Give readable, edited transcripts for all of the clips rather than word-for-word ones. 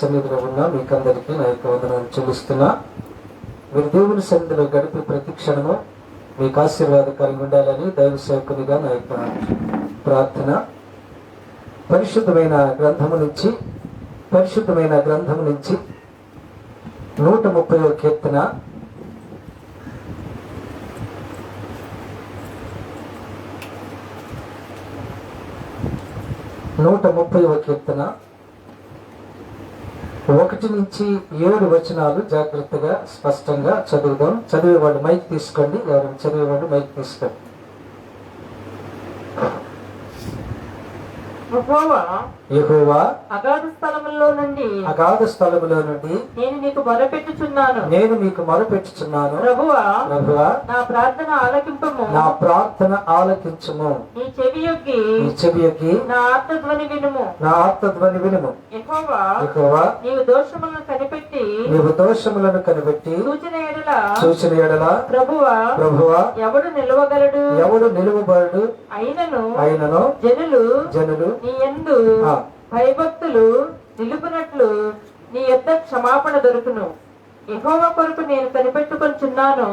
సన్నిధిలో ఉన్న మీకందరికీ నా యొక్క వందనాలు చెల్లిస్తున్నా. మీరు దేవుని సన్నిధిలో గడిపి ప్రతి క్షణము మీకు ఆశీర్వాదకరంగా ఉండాలని దైవ సేవకునిగా నా యొక్క ప్రార్థన. పరిశుద్ధమైన గ్రంథము నుంచి 130వ కీర్తన 130వ కీర్తన 1 నుంచి 7 వచనాలు జాగ్రత్తగా స్పష్టంగా చదువుదాం. చదివేవాడు మైక్ తీసుకోండి. ఎవరైనా చదివేవాడు మైక్ తీసుకోండి. యెహోవా అగాధ స్థలములో నుండి నేను నీకు మొరపెట్టుచున్నాను. ప్రభువా నా ప్రార్థన ఆలకించుము. నీ చెవియొగ్గి నా ఆర్తధ్వని వినుము. యెహోవా నీవు దోషములను కనిపెట్టి సూచన ఎడల ప్రభువా ఎవడు నిలువబడు అయినను జనులు నీ యందు భయభక్తులు నిలుపునట్లు నీ యొద్ద క్షమాపణ దొరుకును. యెహోవా కొరకు నేను కనిపెట్టుకొనుచున్నాను.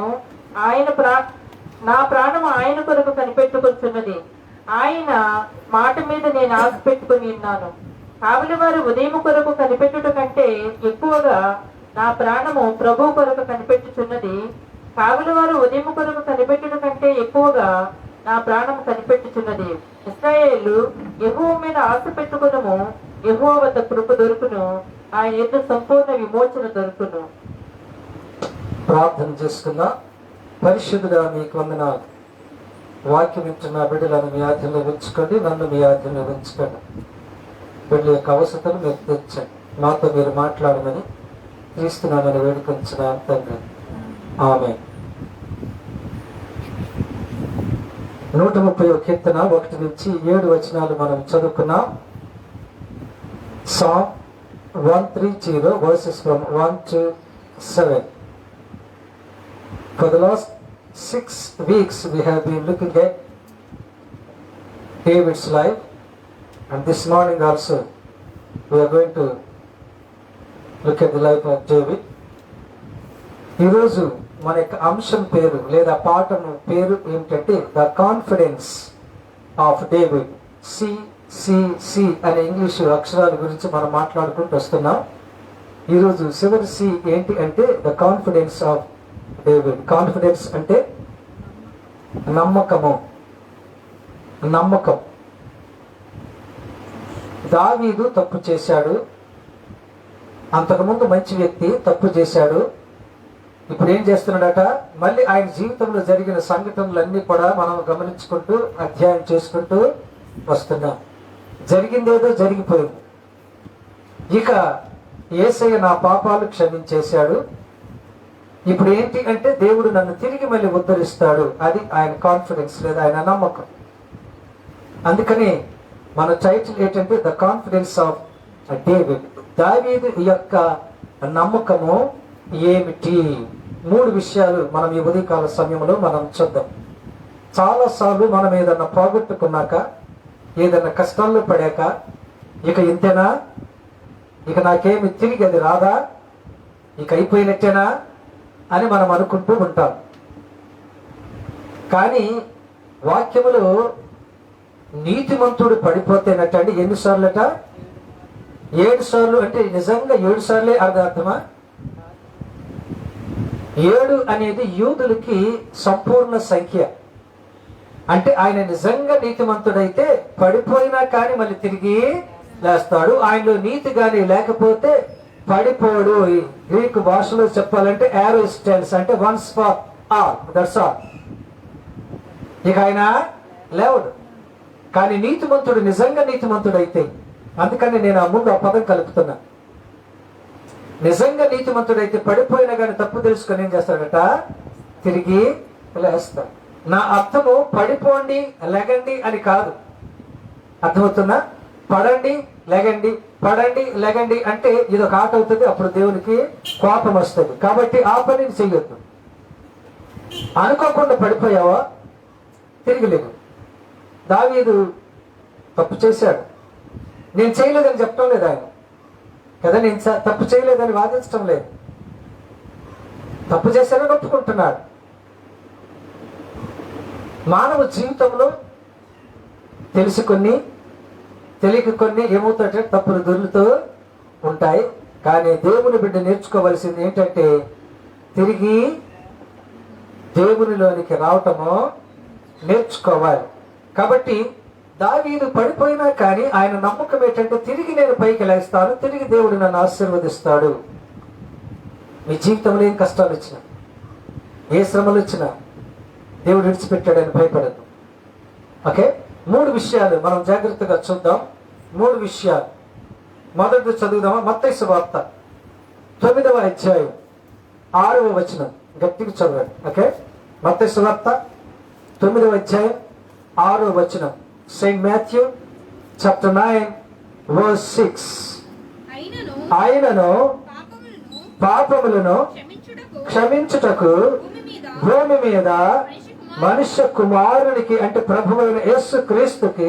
నా ప్రాణము ఆయన కొరకు కనిపెట్టుకొనుచున్నది. ఆయన మాట మీద నేను ఆశ పెట్టుకుని ఉన్నాను. కావలి వారు ఉదయం కొరకు కనిపెట్టుట కంటే ఎక్కువగా నా ప్రాణము ప్రభువు కొరకు కనిపెట్టుచున్నది. కావలి వారు ఉదయం కొరకు కనిపెట్టుట కంటే ఎక్కువగా నా ప్రాణం కనిపెట్టుచున్నది. ఇశ్రాయేలు యెహోవా మీద ఆశ పెట్టుకును. యెహోవా వద్ద కృప దొరుకును. ఆయన యొద్ద సంపూర్ణ విమోచన దొరుకును. ప్రార్థన చేసుకున్నా. పరిశుద్ధుడా మీకు వందనాలు. వాక్యం వింటున్న బిడ్డలను మీ ఆధ్యంలో ఉంచుకోండి. నన్ను మీ ఆధ్యంలో ఉంచుకోండి. బిడ్డల యొక్క అవసరతను మీరు తెచ్చండి. మాతో మీరు మాట్లాడమని క్రీస్తున్నామని వేడుకొంచున్నాను తండ్రి. ఆమేన్. 130వ కీర్తన 1 నుంచి 7 వచనాలు మనం చదువుకున్నాం. Psalm 130 verses from 1 to 7. For the last 6 weeks we have been looking at David's life, and this morning also we are going to look at the life of David. ఈరోజు మన యొక్క అంశం పేరు లేదా పాఠము పేరు ఏమిటంటే the confidence of David. CCC అనే ఇంగ్లీషు అక్షరాల గురించి మనం మాట్లాడుకుంటూ వస్తున్నాం. ఈరోజు చివరి సి ఏంటి అంటే the confidence of David. Confidence అంటే నమ్మకం. దావీదు తప్పు చేశాడు. అంతకుముందు మంచి వ్యక్తి తప్పు చేశాడు. ఇప్పుడు ఏం చేస్తున్నాడట? మళ్ళీ ఆయన జీవితంలో జరిగిన సంఘటనలన్నీ కూడా మనం గమనించుకుంటూ అధ్యయనం చేసుకుంటూ వస్తున్నాం. జరిగిందేదో జరిగిపోయింది. ఇక యేసయ్య నా పాపాలు క్షమించేశాడు. ఇప్పుడు ఏంటి అంటే దేవుడు నన్ను తిరిగి మళ్ళీ ఉద్ధరిస్తాడు. అది ఆయన కాన్ఫిడెన్స్ లేదా ఆయన నమ్మకం. అందుకని మన టైటిల్ ఏంటంటే ద కాన్ఫిడెన్స్ ఆఫ్ డేవిడ్. దావీదు యొక్క నమ్మకము ఏమిటి? 3 విషయాలు మనం ఈ ఉదయకాల సమయంలో మనం చూద్దాం. చాలాసార్లు మనం ఏదన్నా పోగొట్టుకున్నాక, ఏదన్నా కష్టాల్లో పడాక ఇక ఇంతేనా, ఇక నాకేమి తిరిగి అది రాదా, ఇక అయిపోయినట్టేనా అని మనం అనుకుంటూ ఉంటాం. కానీ వాక్యములో నీతిమంతుడు పడిపోతేనట్టండి ఎన్నిసార్లట? 7 సార్లు. అంటే నిజంగా 7 సార్లే అర్థమా? 7 అనేది యూదులకి సంపూర్ణ సంఖ్య. అంటే ఆయన నిజంగా నీతిమంతుడైతే పడిపోయినా కానీ మళ్ళీ తిరిగి లేస్తాడు. ఆయనలో నీతి కానీ లేకపోతే పడిపోడు. గ్రీక్ భాషలో చెప్పాలంటే యారోస్టెన్స్ అంటే once for all, that's all. ఇక ఆయన లేవడు. కానీ నీతిమంతుడు నిజంగా నీతిమంతుడైతే, అందుకని నేను ముందు ఆ పదం కలుపుతున్నా. నిజంగా నీతిమంతుడైతే పడిపోయినా కానీ తప్పు తెలుసుకొని ఏం చేస్తాడట? తిరిగి లేస్తాడు. నా అర్థము పడిపోండి లెగండి అని కాదు. అర్థమవుతుందా? పడండి లెగండి, పడండి లెగండి అంటే ఇది ఒక ఆట అవుతుంది. అప్పుడు దేవునికి కోపం వస్తుంది. కాబట్టి ఆ పనిని చెయ్యొద్దు. అనుకోకుండా పడిపోయావా, తిరిగి లేవు. దావీదు తప్పు చేశాడు. నేను చేయలేదని చెప్పడం లేదు ఆయన. కదా, నేను తప్పు చేయలేదని వాదించడం లేదు, తప్పు చేశానని ఒప్పుకుంటున్నాడు. మానవ జీవితంలో తెలిసి కొన్ని, తెలియక కొన్ని ఏమవుతాయంటే తప్పులు దొరుకుతూ ఉంటాయి. కానీ దేవుని బిడ్డ నేర్చుకోవలసింది ఏంటంటే తిరిగి దేవునిలోనికి రావటము నేర్చుకోవాలి. కాబట్టి దావీదు పడిపోయినా కానీ ఆయన నమ్మకం ఏంటంటే తిరిగి నేను పైకి లేస్తాను, తిరిగి దేవుడు నన్ను ఆశీర్వదిస్తాడు. మీ జీవితంలో ఏం కష్టాలు వచ్చినా, ఏ శ్రమలు వచ్చినా దేవుడు విడిచిపెట్టాడని భయపడదు. ఓకే, 3 విషయాలు మనం జాగ్రత్తగా చూద్దాం. 3 విషయాలు. మొదటిది చదువుదామా? మత్తయి సువార్త 9వ అధ్యాయం 6వ వచనం. గట్టిగా చదవండి. ఓకే, మత్తయి సువార్త 9వ అధ్యాయం 6వ వచనం. Saint Matthew chapter 9 verse 6. ఆయనను పాపములను క్షమించుటకు భూమి మీద మనుష్య కుమారునికి అంటే ప్రభువైన యేసు క్రీస్తుకి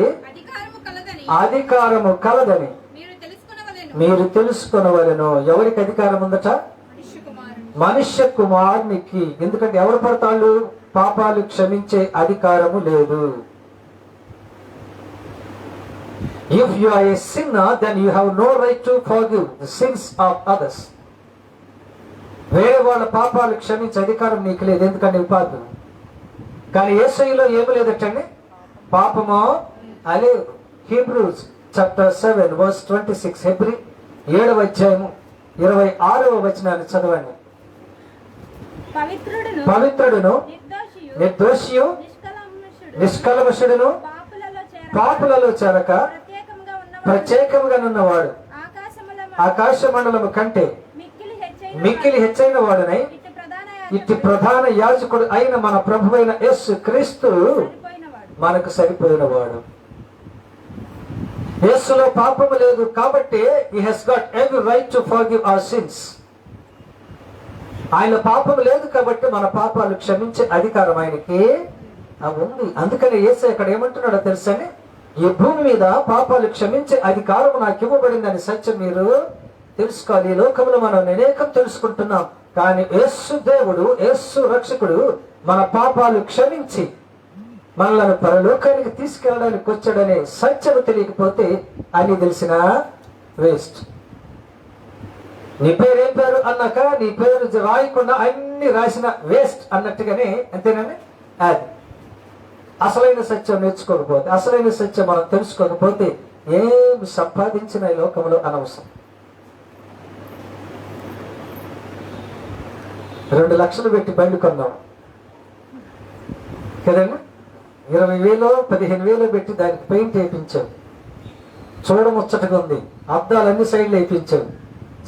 అధికారము కలదని మీరు తెలుసుకొనవలెను. ఎవరికి అధికారం ఉందట? మనుష్య కుమారునికి. ఎందుకంటే ఎవరు పడతాళ్ళు? పాపాలు క్షమించే అధికారము లేదు. If you are a sinner, then you have no right to forgive the sins of others. వేరే వాళ్ళ పాపాలు క్షమించే అధికారం నీకు లేదు, ఎందుకంటే ఉపాధి. కానీ యేసయ్యలో ఏమి లేదటండి? పాపమో అలేదు. Hebrews chapter 7 verse 26. హెబ్రీ 7వ అధ్యాయము 26వ వచనాన్ని చదవండి. పవిత్రుడును నిర్దోషియు నిష్కల్మషుడును పాపులలో చేరక ప్రత్యేకంగా ఉన్నవాడు ఆకాశ మండలము కంటే మిక్కిలి హెచ్చైన వాడునై ఇట్టి ప్రధాన యాజకుడు అయిన మన ప్రభువైన యేసు క్రీస్తు మనకు సరిపోయినవాడు. యేసులో పాపము లేదు కాబట్టి he has got every right to forgive our sins. ఆయన పాపము లేదు కాబట్టి మన పాపాలు క్షమించే అధికారం ఆయనకి ఉంది. అందుకని యేసు ఇక్కడ ఏమంటున్నాడో తెలుసని, ఈ భూమి మీద పాపాలు క్షమించే అధికారం నాకు ఇవ్వబడిందని సత్యం మీరు తెలుసుకోవాలి. ఈ లోకంలో మనం అనేకం తెలుసుకుంటున్నాం, కానీ యేసు దేవుడు, యేసు రక్షకుడు మన పాపాలు క్షమించి మనలను పరలోకానికి తీసుకెళ్ళడానికి వచ్చాడనే సత్యం తెలియకపోతే అన్ని తెలిసిన వేస్ట్. నీ పేరు ఏం పేరు అన్నాక నీ పేరు రాయకుండా అన్ని రాసిన వేస్ట్ అన్నట్టుగానే, అంతేనండి. అది అసలైన సత్యం నేర్చుకోకపోతే, అసలైన సత్యం మనం తెలుసుకోకపోతే ఏమి సంపాదించిన ఈ లోకంలో అనవసరం. 2 లక్షలు పెట్టి బండి కొన్నాం కదండి, 20,000 15,000 పెట్టి దానికి పెయింట్ వేయించాం, చూడముచ్చటగా ఉంది, అద్దాలు అన్ని సైడ్లు వేయించాం,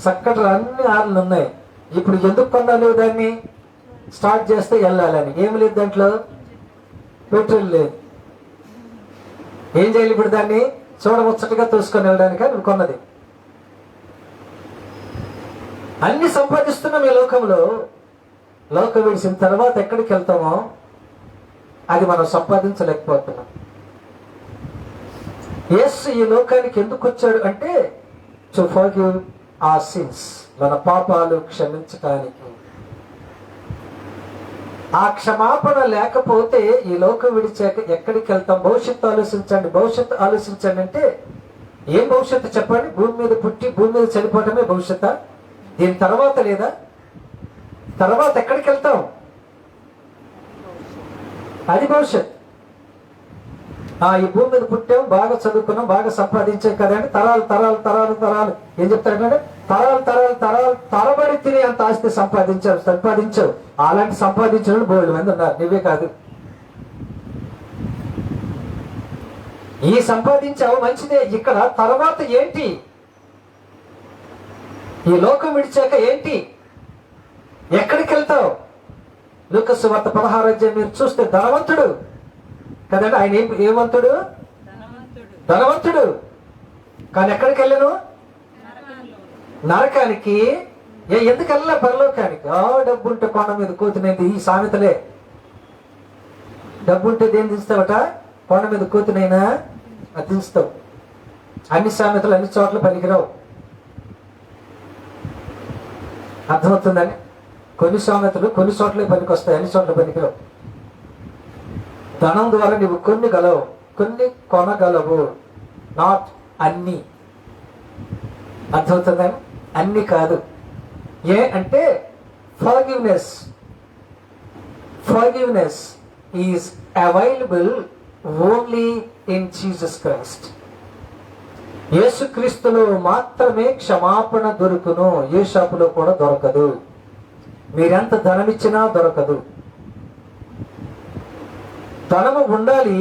చక్కటి అన్ని ఆర్లు ఉన్నాయి. ఇప్పుడు ఎందుకు కొన్నాను? దాన్ని స్టార్ట్ చేస్తే వెళ్ళాలని. ఏమి లేదు దాంట్లో, పెట్రోల్ లేదు. ఏం చేయాలి ఇప్పుడు? దాన్ని చూడముచ్చటగా తోసుకొని వెళ్ళడానికి నువ్వు కొన్నది. అన్ని సంపాదిస్తున్నాం ఈ లోకంలో. లోకం విడిచిన తర్వాత ఎక్కడికి వెళ్తామో అది మనం సంపాదించలేకపోతున్నాం. యేసు ఈ లోకానికి ఎందుకు వచ్చాడు అంటే టు ఫర్గివ్ our sins, మన పాపాలు క్షమించడానికి. ఆ క్షమాపణ లేకపోతే ఈ లోకం విడిచాక ఎక్కడికి వెళ్తాం? భవిష్యత్తు ఆలోచించండి, భవిష్యత్తు ఆలోచించండి. అంటే ఏం భవిష్యత్తు చెప్పండి? భూమి మీద పుట్టి భూమి మీద చనిపోవటమే భవిష్యత్తు? దీని తర్వాత లేదా? తర్వాత ఎక్కడికి వెళ్తాం? అది భవిష్యత్. ఈ భూమి మీద పుట్టాం, బాగా చదువుకున్నాం, బాగా సంపాదించాం కదండి, తరాలు తరాలు తరాలు తరాలు ఏం చెప్తారంటే తరాలు తరాలు తరాలు తరబడి తిని అంత ఆస్తి సంపాదించావు. అలాంటి సంపాదించిన వాళ్ళు బోల్డ్ మంది ఉన్నారు, నువ్వే కాదు. ఈ సంపాదించావు మంచిదే. ఇక్కడ తర్వాత ఏంటి? ఈ లోకం విడిచాక ఏంటి? ఎక్కడికి వెళ్తావు? లూకా సువార్త 16వ అధ్యాయం మీరు చూస్తే ధనవంతుడు కదండి. ఆయన ఏమంతుడు? ధనవంతుడు. కానీ ఎక్కడికి వెళ్ళను? నరకానికి. ఎందుకు వెళ్ళలే పరలోకానికి? డబ్బు ఉంటే కొండ మీద కోతినైంది. ఈ సామెతలే. డబ్బు ఉంటే దేని దించుతావట? కొండ మీద కోతినైనా అది దించుతావు. అన్ని సామెతలు అన్ని చోట్ల పనికిరావు. అర్థమవుతుందని? కొన్ని సామెతలు కొన్ని చోట్లే పనికి వస్తాయి, అన్ని చోట్ల పనికిరావు. ధనం ద్వారా నువ్వు కొన్ని గలవు, కొన్ని కొనగలవు, నాట్ అన్ని. అర్థమవుతుందని? అన్ని కాదు. ఏ అంటే forgiveness is available only in Jesus Christ. యేసుక్రీస్తులో మాత్రమే క్షమాపణ దొరుకును. ఏ షాపులో కూడా దొరకదు. మీరెంత ధనమిచ్చినా దొరకదు. ధనము ఉండాలి,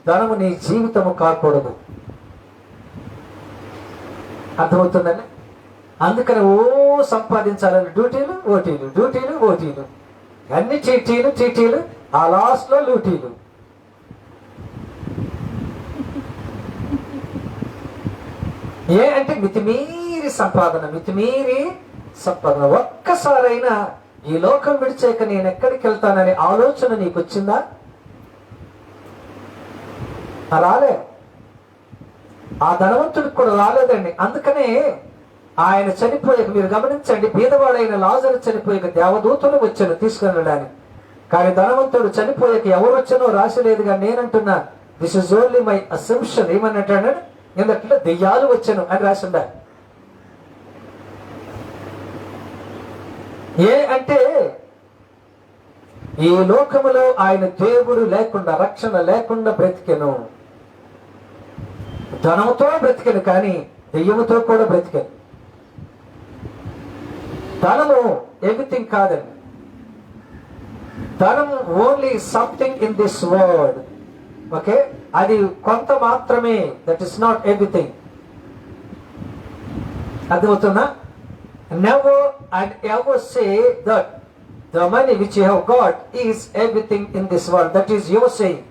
ధనము నీ జీవితము కాకూడదు. అర్థమవుతుందండి? అందుకని సంపాదించాలని డ్యూటీలు ఓటీలు, అన్ని చీటీలు, ఆ లాస్ట్ లో లూటీలు. ఏ అంటే మితిమీరి సంపాదన. ఒక్కసారైనా ఈ లోకం విడిచాక నేను ఎక్కడికి వెళ్తాననే ఆలోచన నీకు వచ్చిందా? రాలే. ఆ ధనవంతుడికి కూడా రాలేదండి. అందుకనే ఆయన చనిపోయాక, మీరు గమనించండి, బీదవాడైన లాజరు చనిపోయాక దేవదూతలు వచ్చాను తీసుకుని వెళ్ళడానికి. కానీ ధనవంతుడు చనిపోయాక ఎవరు వచ్చానో రాసలేదుగా. నేనంటున్నా, this is only my assumption. ఏమన్నట్టు? ఎందుకంటే దెయ్యాలు వచ్చాను అని రాసిందా? ఏ అంటే ఈ లోకములో ఆయన దేవుడు లేకుండా, రక్షణ లేకుండా బ్రతికెను. ధనముతో బ్రతికెను, కానీ దెయ్యముతో కూడా బ్రతికెను. ధనము ఎవ్రీథింగ్ కాదండి. ధనం only something in this world. Okay, అది కొంత మాత్రమే. That is not everything. అర్థమవుతుందా? Never and ever say that the money which you have got is everything in this world. That is your saying,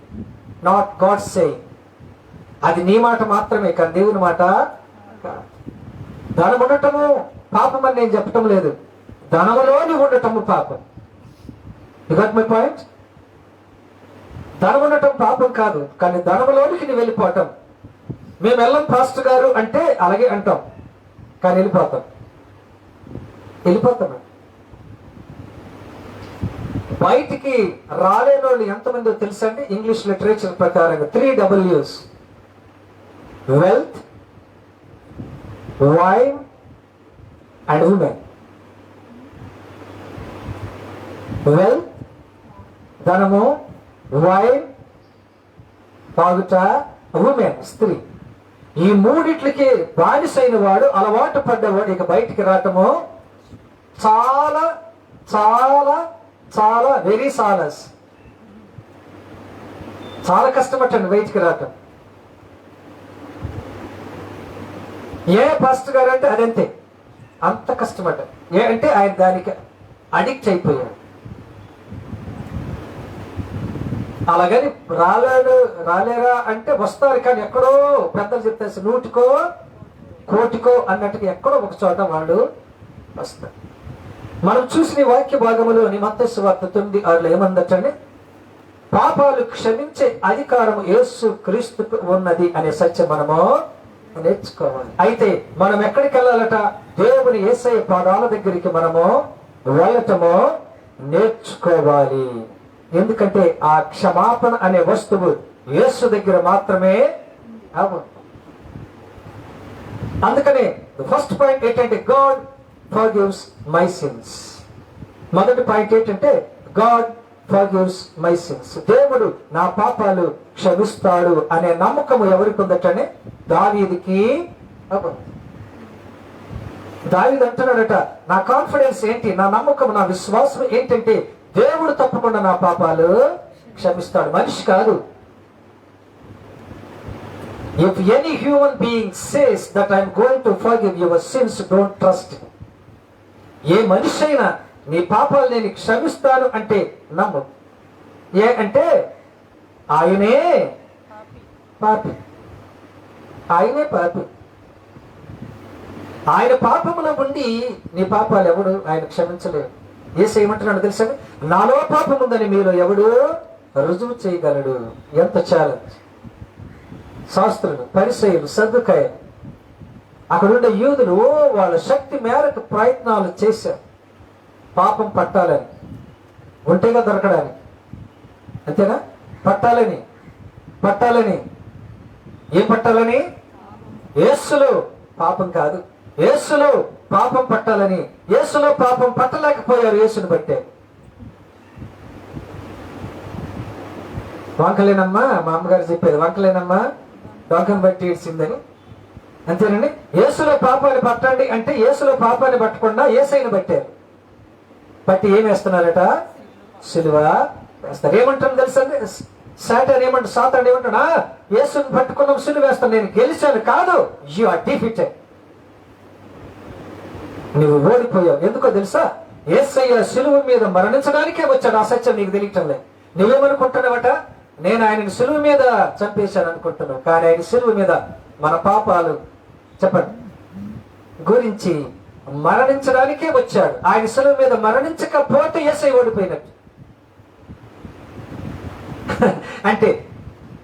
not God saying. అది నీ మాట మాత్రమే, కానీ దేవుని మాట కాదు. ధనం ఉండటము పాపం అని నేను చెప్పటం లేదు. ధనములోని ఉండటము పాపం. You got my point? ధనం ఉండటం పాపం కాదు, కానీ ధనములోనికి నువ్వు వెళ్ళిపోవటం. మేము వెళ్ళం పాస్టర్ గారు అంటే అలాగే అంటాం, కానీ వెళ్ళిపోతాం. బయటికి రాలేని వాళ్ళు ఎంతమందో తెలుసండి? ఇంగ్లీష్ లిటరేచర్ ప్రకారంగా 3 W's: wealth, wine and women. Wealth, ధనము, వైన్, తాగుట, ఉమెన్, స్త్రీ. ఈ మూడిట్లకి బానిసైన వాడు, అలవాటు పడ్డవాడు ఇక బయటికి రావటము చాలా చాలా చాలా వెరీ సాలస్. చాలా కష్టపట్టండి బయటికి రావటం. ఏ పాస్టర్ గారు అంటే అదంతే, అంత కష్టపడ్డ. ఏ అంటే ఆయన దానికి అడిక్ట్ అయిపోయాడు. అలాగని రాలేరా అంటే వస్తారు, కానీ ఎక్కడో పెద్దలు చెప్తారు 100కో 1,00,00,000కో అన్నట్టుగా ఎక్కడో ఒక చోట వాళ్ళు వస్తారు. మనం చూసిన వాక్య భాగములోని మత్తయి సువార్త 9:6 ఏమందటండి? పాపాలు క్షమించే అధికారం యేసు క్రీస్తుకు ఉన్నది అనే సత్యం మనము నేర్చుకోవాలి. అయితే మనం ఎక్కడికి వెళ్ళాలట? దేవుని యేసయ్య పాదాల దగ్గరికి మనము వెళ్ళటము నేర్చుకోవాలి. ఎందుకంటే ఆ క్షమాపణ అనే వస్తువు యేసు దగ్గర మాత్రమే అవును. అందుకనే ఫస్ట్ పాయింట్ ఏంటంటే గాడ్ ఫర్గివ్స్ మై సిన్స్. మొదటి పాయింట్ ఏంటంటే గాడ్ ఫర్గివ్స్ మై సిన్స్. దేవుడు నా పాపాలు క్షమిస్తాడు అనే నమ్మకం ఎవరికి ఉందటనే? దావీదుకి. దావీదు అంటున్నాడట, నా కాన్ఫిడెన్స్ ఏంటి, నా నమ్మకం, నా విశ్వాసం ఏంటంటే దేవుడు తప్పకుండా నా పాపాలు క్షమిస్తాడు, మనిషి కాదు. If any human being says that I am going to forgive your sins, don't trust him. ఏ మనిషి అయినా నీ పాపాలు నేను క్షమిస్తాను అంటే నమ్ము. ఏ అంటే ఆయనే పాపి. ఆయన పాపములో ఉండి నీ పాపాలు ఎవడు ఆయన క్షమించలేడు. యేసు ఏమంటున్నాడు తెలుసా? నాలో పాపం ఉందని మీలో ఎవడు రుజువు చేయగలడు? ఎంత ఛాలెంజ్! శాస్త్రులు, పరిసయ్యులు, సద్దుకాయలు, అక్కడుండే యూదులు వాళ్ళ శక్తి మేరకు ప్రయత్నాలు చేశారు. పాపం పట్టాలని, ఒంటిగా దొరకడానికి, అంతేనా? పట్టాలని ఏం పట్టాలని? యేసులో పాపం కాదు, యేసులో పాపం పట్టాలని. యేసులో పాపం పట్టలేకపోయారు, యేసుని బట్టే. వంకలేనమ్మా, మా అమ్మగారు చెప్పేది, వంకలేనమ్మా డొంకను బట్టి ఇచ్చిందని. అంతేనండి. యేసులో పాపాన్ని పట్టండి అంటే యేసులో పాపాన్ని పట్టకుండా యేసయ్యను పట్టారు. పట్టి ఏం వేస్తున్నారట? సిలువ వేస్తారు. ఏమంటాను తెలుసా? సాతాను ఏమంటాడా? యేసుని పట్టుకున్నాం, సిలువ వేస్తాను, నేను గెలిచాను. కాదు, యు ఆర్ డిఫీటెడ్. నువ్వు ఓడిపోయావు. ఎందుకో తెలుసా? యేసయ్య సిలువ మీద మరణించడానికే వచ్చాడు. ఆ సత్యం నీకు తెలియటం లేదు. నువ్వేమనుకుంటున్నావట? నేను ఆయనని సిలువ మీద చంపేశాను అనుకుంటున్నావు. కానీ ఆయన సిలువ మీద మన పాపాలు చెప్పండి గురించి మరణించడానికే వచ్చాడు. ఆయన సిలువ మీద మరణించకపోతే యేసయ్య ఓడిపోయినట్టు. అంటే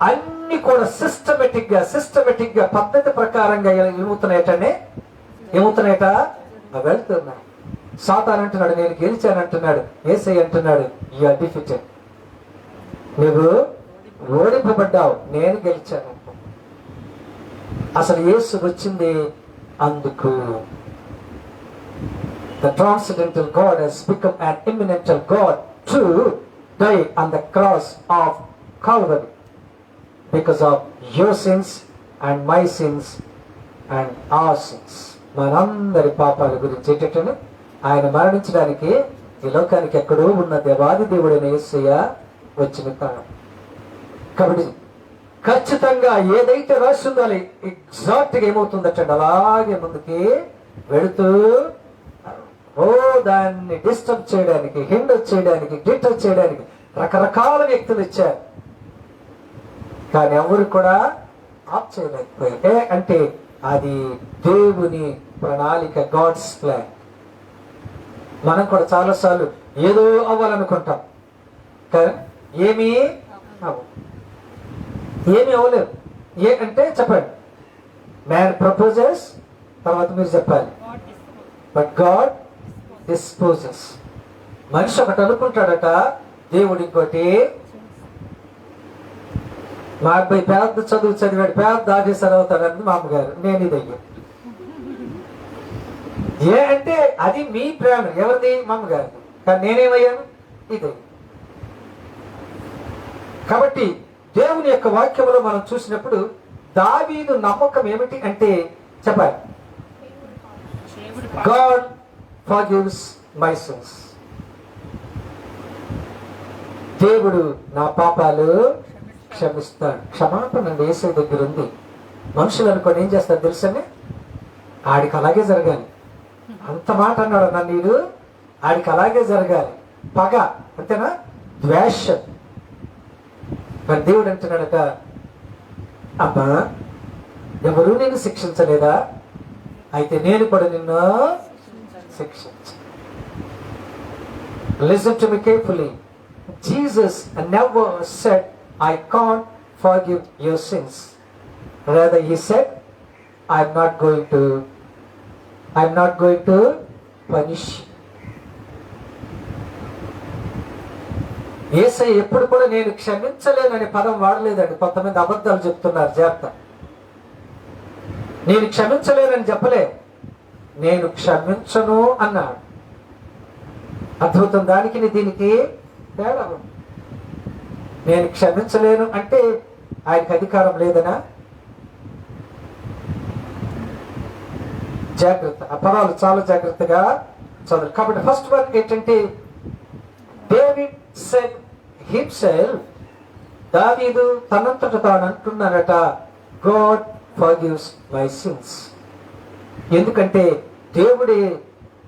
అన్ని కూడా సిస్టమేటిక్ గా పద్ధతి ప్రకారంగా ఏమవుతున్నాయట? వెళ్తున్నాయి. సాతాను అంటున్నాడు నేను గెలిచాను అంటున్నాడు. యేసయ్య అంటున్నాడు యు ఆర్ డిఫీటెడ్. నువ్వు ఓడింపబడ్డావు, నేను గెలిచాను. అసలు యేసు వచ్చింది అందుకు. The transcendental God has become an immanential God to die on the cross of Calvary because of your sins and my sins and our sins. మనందరి పాపాల గురించి ఏంటంటే ఆయన మరణించడానికి ఈ లోకానికి ఎక్కడో ఉన్న దేవాది దేవుడైన యేసయ్య వచ్చిన కారణం. కాబట్టి ఖచ్చితంగా ఏదైతే రాసిందో ఎగ్జాక్ట్ గా ఏమవుతుందటండి, అలాగే ముందుకి వెళుతూ దాన్ని డిస్టర్బ్ చేయడానికి, హిండర్ చేయడానికి, డిటర్ చేయడానికి రకరకాల వ్యక్తులు ఇచ్చారు. కానీ ఎవరు కూడా ఆఫ్ చేయలేకపోయారు. అంటే అది దేవుని ప్రణాళిక, గాడ్స్ ప్లాన్. మనం కూడా చాలాసార్లు ఏదో అవ్వాలనుకుంటాం, కానీ ఏమీ అవ్వలేదు. అంటే చెప్పండి, మ్యాన్ ప్రపోజెస్, తర్వాత మీరు చెప్పాలి, బట్ గాడ్ డిస్పోజెస్. మనిషి ఒకటి అనుకుంటాడట, దేవుడు ఇంకోటి. మా అబ్బాయి పెద్ద చదువు చదివాడు, పెద్ద ఆఫీసర్ అవుతాడని మా అమ్మగారు. నేను ఇది అయ్యా. అంటే అది మీ ప్రేమ, ఎవరిది? మా అమ్మగారు. కానీ నేనేమయ్యాను? ఇది. కాబట్టి దేవుని యొక్క వాక్యంలో మనం చూసినప్పుడు దావీదు నమ్మకం ఏమిటి అంటే చెప్పాలి, గాడ్ ఫర్గివ్స్ మై సిన్స్. దేవుడు నా పాపాలు క్షమిస్తాడు. క్షమాపణ యేసయ్య దగ్గర ఉంది. మనుషులు అనుకోని ఏం చేస్తారు తెలుసండి, ఆడికి అలాగే జరగాలి. అంత మాట అన్నాడు నన్ను, ఆడికి అలాగే జరగాలి. పగ, అంతేనా? ద్వేషం. మరి దేవుడు అంటున్నాడట, అమ్మా ఎవరు నేను శిక్షించలేదా? అయితే నేను కూడా నిన్ను శిక్షించ. Listen to me carefully. Jesus never said, I can't forgive your sins. Rather, he said, I'm not going to punish you. యేసయ్య ఎప్పుడు కూడా నేను క్షమించలేనని పదం వాడలేదండి. కొంతమంది అబద్ధాలు చెప్తున్నారు, జాగ్రత్త. నేను క్షమించలేనని చెప్పలే, నేను క్షమించను అన్నాడు. అద్భుతం. దానికి దీనికి తేడా ఉంది. నేను క్షమించలేను అంటే ఆయనకు అధికారం లేదనా? జాగ్రత్త, ఆ పదాలు చాలా జాగ్రత్తగా చదువు. కాబట్టి ఫస్ట్ వన్ ఏంటంటే, డేవిడ్ సెడ్ హిమ్సెల్ఫ్, దావీదు తనంతట తాను అంటున్నారట, గాడ్ ఫర్గివ్స్ మై సిన్స్. ఎందుకంటే దేవుడే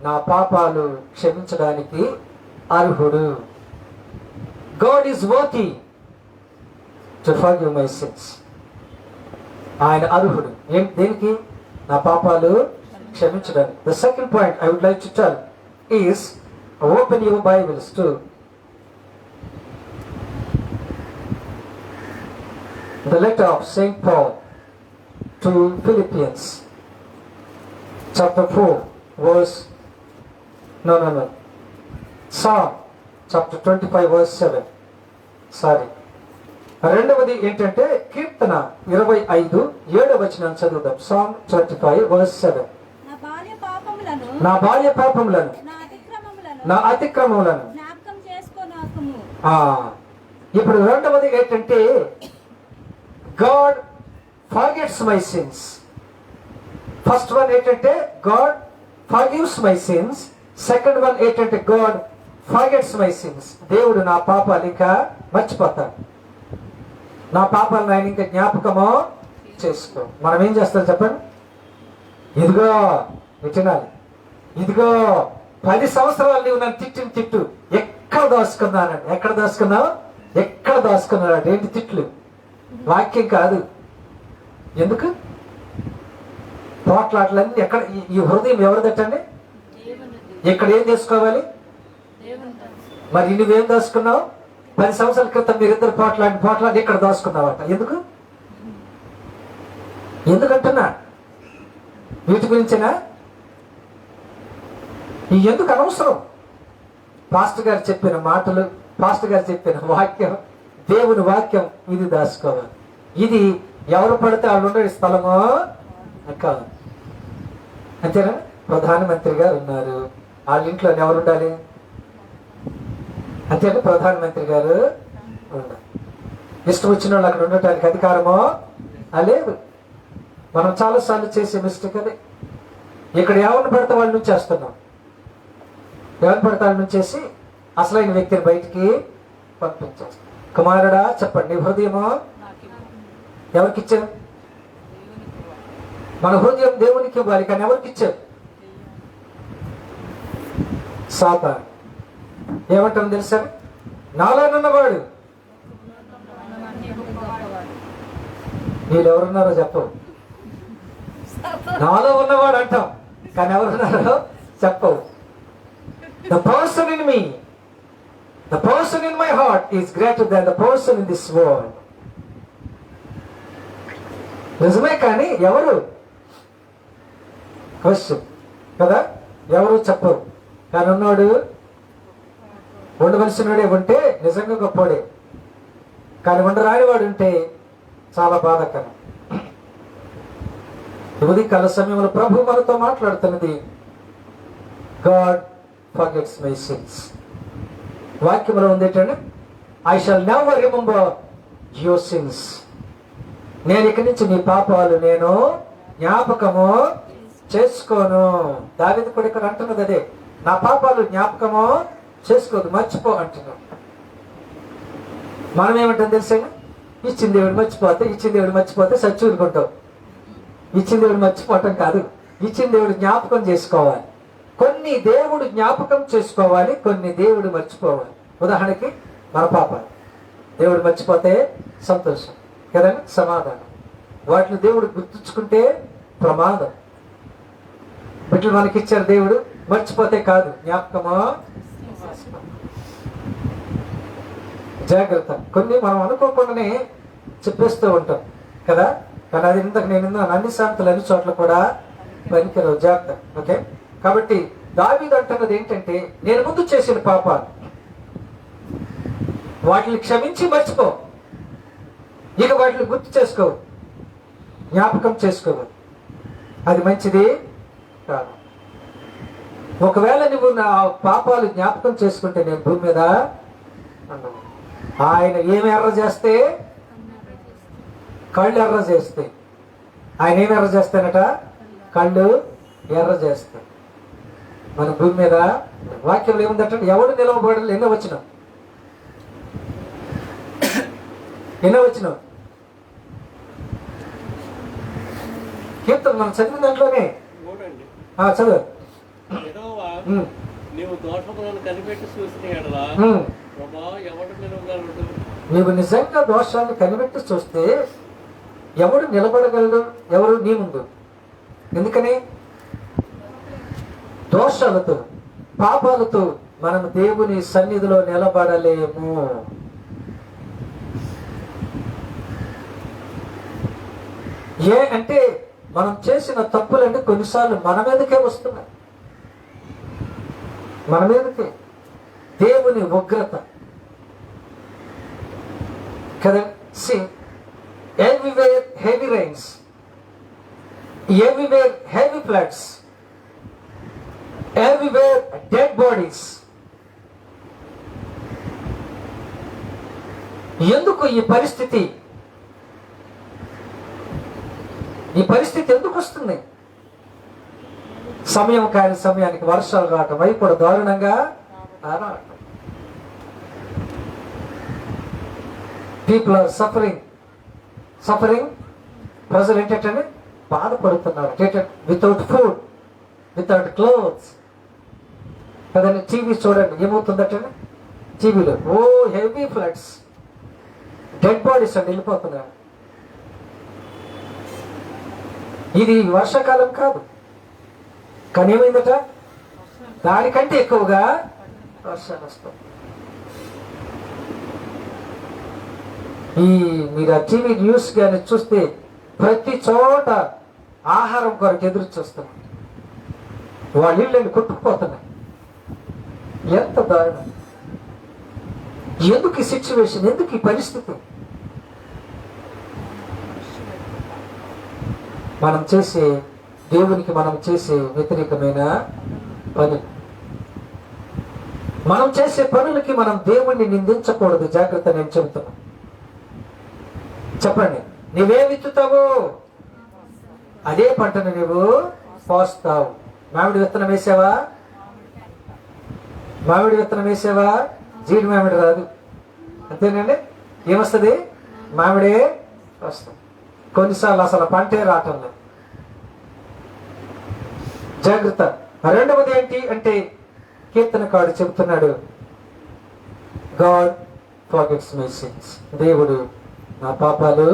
నా పాపాలు క్షమించడానికి అర్హుడు. God is worthy to forgive my since. ఆయన అర్హుడు దేనికి? నా పాపాలు క్షమించడానికి. The second point I would like to tell is, open your Bibles to the letter of Saint Paul to Philippians chapter 4 verse Psalm chapter 25 verse 7. Sorry, రెండవది ఏంటంటే కీర్తన 25:7 చదువుదాం. Psalm 25 verse 7. నా బాల్య పాపములను నా అతిక్రమములను. ఇప్పుడు రెండవది ఏంటంటే God forgets my sins. First one ఏంటంటే God forgives my sins. Second one ఏంటంటే గాడ్ ఫర్గెట్స్ మై సిన్స్. దేవుడు నా పాపాలు ఇంకా మర్చిపోతాడు. నా పాపాలను ఆయన ఇంకా జ్ఞాపకమో చేసుకో. మనం ఏం చేస్తాం చెప్పండి? ఇదిగో వినాలి, ఇదిగో 10 సంవత్సరాలు నీవు నన్ను తిట్టిన తిట్టు ఎక్కడ దాచుకున్నానండి. ఎక్కడ దాచుకున్నావు? ఎక్కడ దాచుకున్నాడు? ఏంటి తిట్లు? వాక్యం కాదు. ఎందుకు పోట్లాట్లన్నీ? ఎక్కడ? ఈ హృదయం ఎవరిదట్టండి? ఇక్కడ ఏం చేసుకోవాలి మరి? నువ్వేం దాచుకున్నావు? 10 సంవత్సరాల క్రితం మీరిద్దరు పోట్లాడి ఇక్కడ దాచుకున్నావట. ఎందుకంటున్నా? వీటి గురించేనా? ఎందుకు అనవసరం? పాస్టర్ గారు చెప్పిన మాటలు, పాస్టర్ గారు చెప్పిన వాక్యం, దేవుని వాక్యం ఇది దాచుకోవాలి. ఇది ఎవరు పడితే వాళ్ళు ఉండే స్థలమో కాదు. అంతేనా? ప్రధానమంత్రి గారు ఉన్నారు, వాళ్ళ ఇంట్లో ఎవరు ఉండాలి? అంతేనా? ప్రధానమంత్రి గారు ఉండాలి. ఇష్టం వచ్చిన వాళ్ళు అక్కడ ఉండటానికి అధికారమో లేదు. మనం చాలాసార్లు చేసే మిస్టేక్ అదే. ఇక్కడ ఎవరిని పడితే వాళ్ళు నుంచి చేస్తున్నాం. ఎవరిని పడితే వాళ్ళ నుంచేసి అసలైన వ్యక్తిని బయటికి పంపించేస్తాం. కుమారుడా చెప్పండి, నీ హృదయమో ఎవరికి ఇచ్చావు? మన హృదయం దేవునికి ఇవ్వాలి, కానీ ఎవరికి ఇచ్చావు? సాతాను ఏమంటారు తెలుసా? నాలోనున్నవాడు. వీళ్ళు ఎవరున్నారో చెప్పవు. నాలో ఉన్నవాడు అంటాం, కానీ ఎవరున్నారో చెప్పవు. The person in me, the person in my heart is greater than the person in this world. నిజమే, కానీ ఎవరు? క్వశ్చన్ కదా. ఎవరు చెప్పరు, కానీ ఉన్నాడు. ఉండవలసినవాడే ఉంటే నిజంగా గొప్పవాడే, కానీ ఉండరాని వాడు ఉంటే చాలా బాధాకరం. ఉదయకాల సమయంలో ప్రభు మనతో మాట్లాడుతున్నది గాడ్ ఫర్గెట్స్ మై సిన్స్. వాక్యంలో ఉంది ఏంటంటే I shall never remember your sins. నేను ఇక్కడి నుంచి నీ పాపాలు నేను జ్ఞాపకము చేసుకోను. దావీదు కూడా ఇక్కడ అంటున్నది అదే, నా పాపాలు జ్ఞాపకము చేసుకోదు, మర్చిపో అంటున్నాం. మనం ఏమంటాం తెలుసా? ఇచ్చిన దేవుడు మర్చిపోతే సచ్చూరుకుంటాం. ఇచ్చిన దేవుడు మర్చిపోవటం కాదు, ఇచ్చిన దేవుడు జ్ఞాపకం చేసుకోవాలి. కొన్ని దేవుడు జ్ఞాపకం చేసుకోవాలి, కొన్ని దేవుడు మర్చిపోవాలి. ఉదాహరణకి మన పాపాలు దేవుడు మర్చిపోతే సంతోషం కదండి, సమాధానం. వాటిని దేవుడు గుర్తుంచుకుంటే ప్రమాదం. బిడ్డలు మనకిచ్చారు దేవుడు, మర్చిపోతే కాదు, జ్ఞాపకమా జాగ్రత్త. కొన్ని మనం అనుకోకుండానే చెప్పేస్తూ ఉంటాం కదా, కానీ అది నేను అన్ని శాంతులు అన్ని చోట్ల కూడా పనికిరావు. జాగ్రత్త. ఓకే, కాబట్టి దావీదు అంటున్నది ఏంటంటే నేను ముందు చేసిన పాపాలు వాటిని క్షమించి మర్చిపో, ఇక వాటిని గుర్తు చేసుకో, జ్ఞాపకం చేసుకోవు. అది మంచిది కాదు. ఒకవేళ నువ్వు నా పాపాలు జ్ఞాపకం చేసుకుంటే నేను భూమి మీద ఉండను. ఆయన ఏమి ఎర్ర చేస్తే, కళ్ళు ఎర్ర చేస్తే, ఆయన ఏమి ఎర్ర చేస్తానట? కళ్ళు ఎర్ర చేస్తాయి. మన భూమి మీద వాక్యంలో ఏముందంటే ఎవడు నిలవబడాలి. ఎన్నో వచ్చిన కీర్తన మనం చదివిన దాంట్లోనే చదువు. నీవు నిజంగా దోషాన్ని కనిపెట్టి చూస్తే ఎవడు నిలబడగలడు? ఎవరు? నీ ముందు. ఎందుకని? దోషాలతో, పాపాలతో మనం దేవుని సన్నిధిలో నిలబడలేము. ఏ అంటే మనం చేసిన తప్పులన్నీ కొన్నిసార్లు మన మీదకే వస్తున్నాయి. మన మీదకే దేవుని ఉగ్రత కదా. See everywhere heavy rains, everywhere heavy floods, everywhere dead bodies. ఎందుకు ఈ పరిస్థితి? ఈ పరిస్థితి ఎందుకు వస్తుంది? సమయం కాని సమయానికి వర్షాలు రావటం, అవి కూడా దారుణంగా రావటం. People are suffering. ప్రజలు ఏంటంటే బాధపడుతున్నారు. వితౌట్ ఫుడ్, వితౌట్ క్లోత్స్ కదండి. టీవీ చూడండి, ఏమవుతుందట టీవీలో, ఓ హెవీ ఫ్లడ్స్, డెడ్ బాడీస్ అండి వెళ్ళిపోతున్నారు. ఇది వర్షాకాలం కాదు, కానీ ఏమైందట, దానికంటే ఎక్కువగా వర్షాలు వస్తాయి. మీరు ఆ టీవీ న్యూస్ కానీ చూస్తే ప్రతి చోట ఆహారం కొరకు ఎదురు చూస్తున్నారు. వాళ్ళ ఇళ్ళని కొట్టుకుపోతున్నాయి. ఎంత దారుణం! ఎందుకు ఈ సిచ్యువేషన్? ఎందుకు ఈ పరిస్థితి? దేవునికి మనం చేసే వ్యతిరేకమైన పనులు. మనం చేసే పనులకి మనం దేవుణ్ణి నిందించకూడదు. జాగ్రత్త, నేను చెబుతున్నా. చెప్పండి, నువ్వే విత్తుతావు అదే పంటను నువ్వు పోస్తావు. మామిడి విత్తనం వేసావా? జీడి మామిడి రాదు, అంతేనండి. ఏమొస్తుంది? మామిడే వస్తుంది. కొన్నిసార్లు అసలు పంటే రావటం లేదు. జాగ్రత్త. రెండవది ఏంటి అంటే, కీర్తనకారుడు చెబుతున్నాడు, గాడ్ ఫర్గెట్స్ మై సిన్స్. దేవుడు నా పాపాలు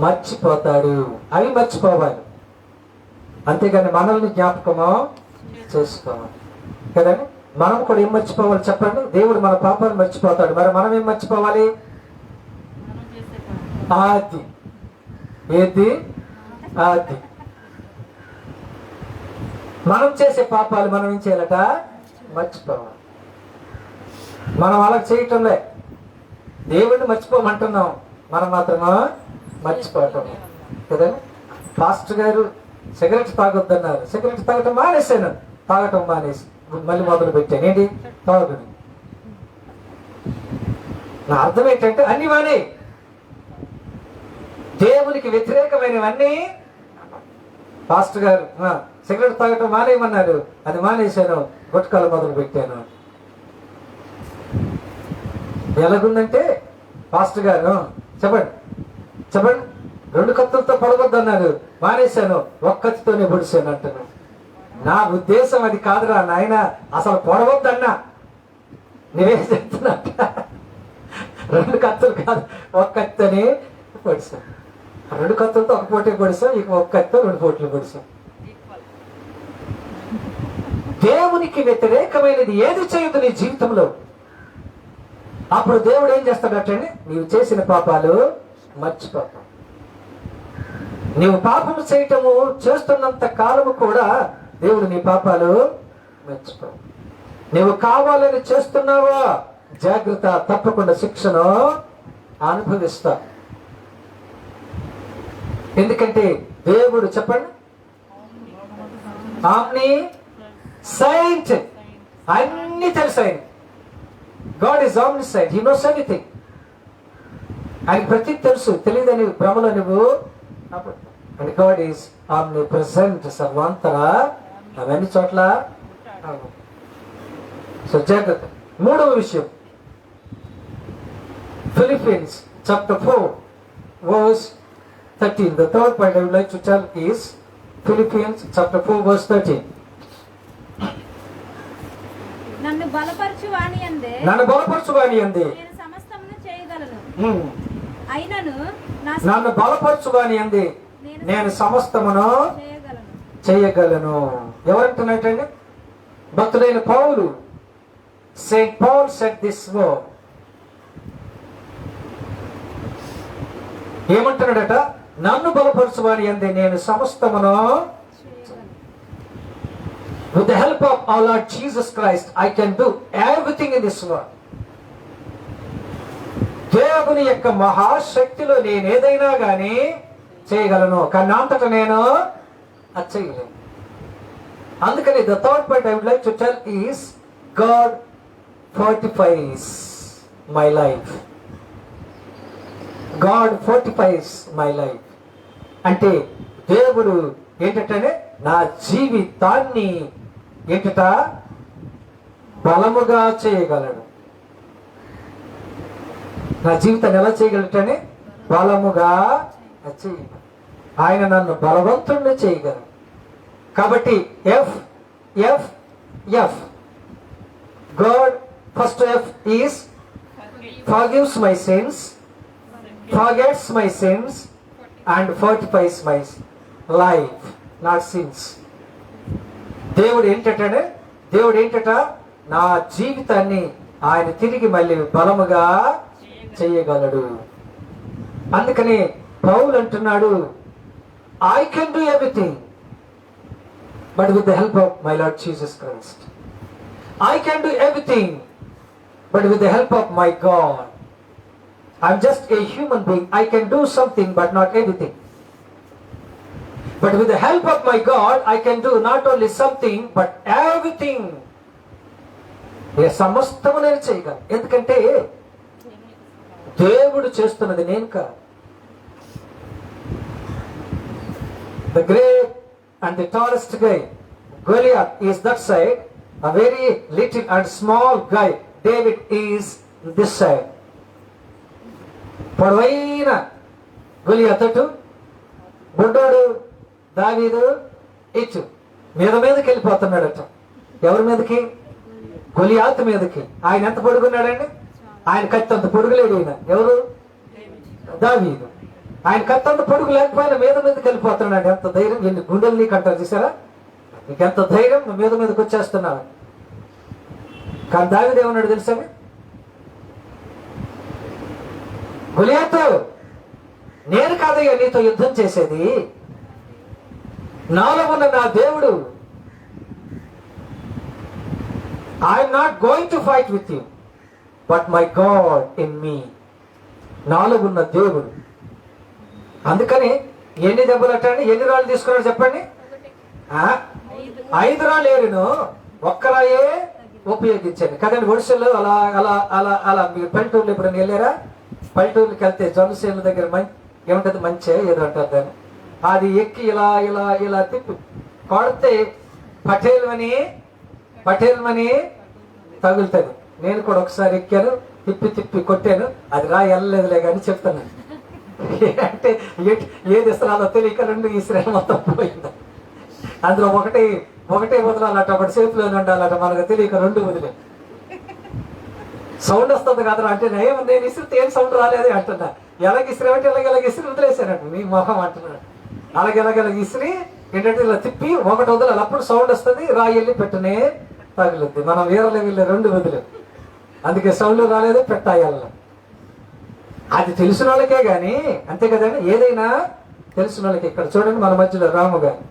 మర్చిపోతాడు. అవి మర్చిపోవాలి, అంతేగాని మనల్ని జ్ఞాపకమో చేసుకోవాలి కదండి. మనం కూడా ఏం మర్చిపోవాలి చెప్పండి? దేవుడు మన పాపాలు మర్చిపోతాడు, మరి మనం ఏం మర్చిపోవాలి? ఆది మనం చేసే పాపాలు మనం ఏం చేయాలట? మర్చిపోవాలి. మనం అలా చేయటంలే, దేవుడిని మర్చిపోమంటున్నాం, మనం మాత్రమా మర్చిపోవటం కదండి. పాస్టర్ గారు సిగరెట్ తాగొద్దన్నారు, సిగరెట్ తాగటం మానేసి మళ్ళీ మొదలు పెట్టాను. ఏంటి? తాగుడు. నా అర్థం ఏంటంటే, అన్ని మానే, దేవునికి వ్యతిరేకమైనవన్నీ. పాస్టర్ గారు సిగరెట్ తాగటం మానేయమన్నారు, అది మానేశాను, గుట్కాలు మొదలు పెట్టాను. ఎలాగుందంటే, పాస్టర్ గారు చెప్పండి 2 కత్తులతో పొడవద్దు అన్నారు, మానేశాను, ఒక్క కత్తితోనే పొడిశాను అంటున్నాను. నా ఉద్దేశం అది కాదురా నాయన, అసలు పొడవద్దన్నా. నువ్వేం చెప్తున్నట్ట? 2 కత్తులు కాదు, ఒక్క కత్తితోనే పొడిశాను. 2 కత్తులతో ఒక పోటీ పొడిసాం, ఇక ఒక్క కత్తితో 2 పోటీలు పొడిసాం. దేవునికి వ్యతిరేకమైనది ఏది చేయదు నీ జీవితంలో, అప్పుడు దేవుడు ఏం చేస్తాడటండి? నీవు చేసిన పాపాలు మర్చిపోతావు. నీవు పాపము చేయటము చేస్తున్నంత కాలము కూడా దేవుడు నీ పాపాలు మర్చిపో. నీవు కావాలని చేస్తున్నావా? జాగ్రత్త, తప్పకుండా శిక్షను అనుభవిస్తా. ఎందుకంటే దేవుడు చెప్పండి, ఆమ్ని సైంట్, అన్ని తెలుసు ఆయన. God is omniscient. He knows everything. ఆయనకి ప్రతి తెలుసు, తెలియదని భ్రమలో నువ్వు. అండ్ God is omnipresent, సర్వాంతర, అవన్నీ చోట్ల. సో జాగ్రత్త. మూడవ విషయం, Philippians chapter 4 verse 13. The third point I would like to tell is Philippians chapter 4 verse 13. నన్ను బలపరచు వాని యందే నేను సమస్తమును చేయగలను. నన్ను బలపరచు వాని యందే నేను సమస్తమును చేయగలను. ఎవరంటున్నట్టండి? భక్తుడైన పౌలు. Saint Paul said this word. ఏమంటున్నాడట? నన్ను బలపరచు వాని యందే నేను సమస్తమును. With the help of our Lord Jesus Christ, I can do everything in this world. దేవుని యొక్క మహాశక్తిలో నేను ఏదైనా కానీ చేయగలను, కానీ అంతటా నేను అది చేయలేను. అందుకని the third point I would like to tell is God fortifies my life. God fortifies my life. అంటే దేవుడు ఏంటంటే నా జీవితాన్ని ఏంటట బలముగా చేయగలడు. నా జీవితాన్ని ఎలా చేయగలటనే బలముగా చేయగలడు. ఆయన నన్ను బలవంతుణ్ణి చేయగలడు. కాబట్టి F F F God first F is forgives my sins, forgets my sins and fortifies my life, not sins. దేవుడు ఏంటట నా జీవితాన్ని ఆయన తిరిగి మళ్ళీ బలముగా చేయగలడు. అందుకని పౌలు అంటున్నాడు, I can do everything but with the help of my Lord Jesus Christ. I can do everything but with the help of my God. I'm just a human being. I can do something but not everything. But with the help of my God, I can do not only something but everything. సమస్తము నేను చేయగలను. ఎందుకంటే దేవుడు చేస్తున్నది నేను కాదు. The great and the tallest guy, Goliath, is that side. A very little and small guy, David, is this side. పొడవైన గొలియాత్ అటు, బుడ్డోడు దావీదు ఇటు. మీదకి వెళ్ళిపోతున్నాడట. ఎవరి మీదకి? గొలియాత్ మీదకి. ఆయన ఎంత పొడుగున్నాడండి? ఆయన కత్తి అంత పొడుగులేడు. ఈయన ఎవరు? దావీదు. ఆయన కత్తి అంత పొడుగు లేకపోయినా మీదకి వెళ్ళిపోతున్నాడు. ఎంత ధైర్యం! ఎన్ని గుండెలు నీకు అంటారు చూసారా? నీకెంత ధైర్యం! మీదకి వచ్చేస్తున్నాడు. కానీ దావీదు ఏమన్నాడు తెలుసా? గొలియాతు, నేను కాదయ్యా నీతో యుద్ధం చేసేది, నాలో ఉన్న నా దేవుడు. I'm not going to fight with you but my God in me. నాలో ఉన్న దేవుడు. అందుకని ఎన్ని దెబ్బలు అట్టండి, ఎన్ని రాళ్ళు తీసుకున్నాడు చెప్పండి? 5 రాళ్ళు ఏరును, ఒక్క రాయే ఉపయోగించండి కదండి. ఒడిశలో అలా అలా అలా అలా మీరు పల్లెటూరులో ఎప్పుడైనా వెళ్ళారా? పల్లెటూరుకి వెళ్తే జొన్నసేనుల దగ్గర ఏముంటుంది, మంచి ఏదో అంటారు దాన్ని. అది ఎక్కి ఇలా ఇలా ఇలా తిప్పి కొడితే పటేల్మని తగులుతుంది. నేను కూడా ఒకసారి ఎక్కాను, తిప్పి కొట్టాను. అది రా వెళ్ళలేదులే కానీ చెప్తాను. అంటే ఏది ఇస్తున్నాలో తెలియక 2 ఇస్రాయల్ మొత్తం పోయింది. అందులో ఒకటే వదలాలట, ఒకటి సేఫ్లోనే ఉండాలట. మనకు తెలియక 2 వదిలే. సౌండ్ వస్తుంది కదరా అంటే నేను ఇసిరితే ఏం సౌండ్ రాలేదే అంటున్నా. ఎలాగ ఇసిరేమంటే ఇలాగ ఇసిరి వదిలేసానంట. నీ మొహం అంటున్నాడు. అలాగెలాగ ఇసిరి ఏంటంటే ఇలా తిప్పి ఒకటి వదలాలి, అప్పుడు సౌండ్ వస్తుంది. రాయి వెళ్ళి పెట్టునే తగులుద్ది. మనం వీరలే వీళ్ళు 2 వదిలే. అందుకే సౌండ్ రాలేదు, పెట్టాయల్ల. అది తెలిసిన వాళ్ళకే కానీ, అంతే కదండి. ఏదైనా తెలిసిన వాళ్ళకి. ఇక్కడ చూడండి మన మధ్యలో రాము గారు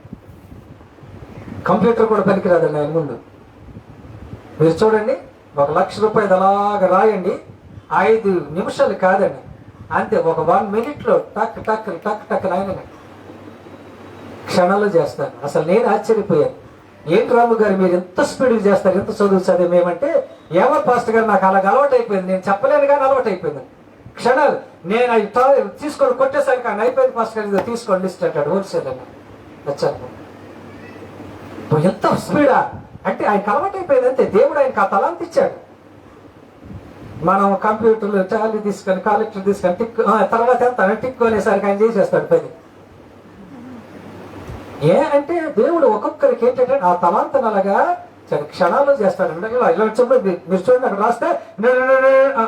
కంప్యూటర్ కూడా పనికిరాదండి ఆయన ముందు. మీరు చూడండి, 1,00,000 రూపాయలు అలాగ రాయండి, 5 నిమిషాలు కాదండి, అంతే. ఒక 1 మినిట్లో టక్ టక్ టక్ టక్ ఆయన క్షణాలు చేస్తాను. అసలు నేను ఆశ్చర్యపోయాను. ఏంటి రాము గారు మీరు ఎంత స్పీడ్గా చేస్తారు, ఎంత చదువు మేమంటే, ఏమో పాస్టర్ గారు నాకు అలాగ అలవాటు అయిపోయింది, నేను చెప్పలేను కానీ అలవాటు అయిపోయింది. క్షణాలు నేను అవి తీసుకొని కొట్టేసరికి ఆయన అయిపోయింది పాస్టర్ గారు, తీసుకోండి లిస్ట్ అంటాడు. హోల్సేల్ అని వచ్చాను. ఎంత స్పీడా అంటే ఆయనకు అలవాటు అయిపోయింది. అంతే. దేవుడు ఆయనకు ఆ తలాంతి ఇచ్చాడు. మనం కంప్యూటర్లు టాలీ తీసుకొని కాలెక్టర్ తీసుకొని టిక్ తర్వాత ఎంత టిక్ అనేసరికి ఆయన చేసేస్తాడు పని. అంటే దేవుడు ఒక్కొక్కరికి ఏంటంటే ఆ తలాంతను అలాగా క్షణాల్లో చేస్తాడు. ఇలా ఇలా వచ్చినప్పుడు మీరు చూడండి, అక్కడ రాస్తే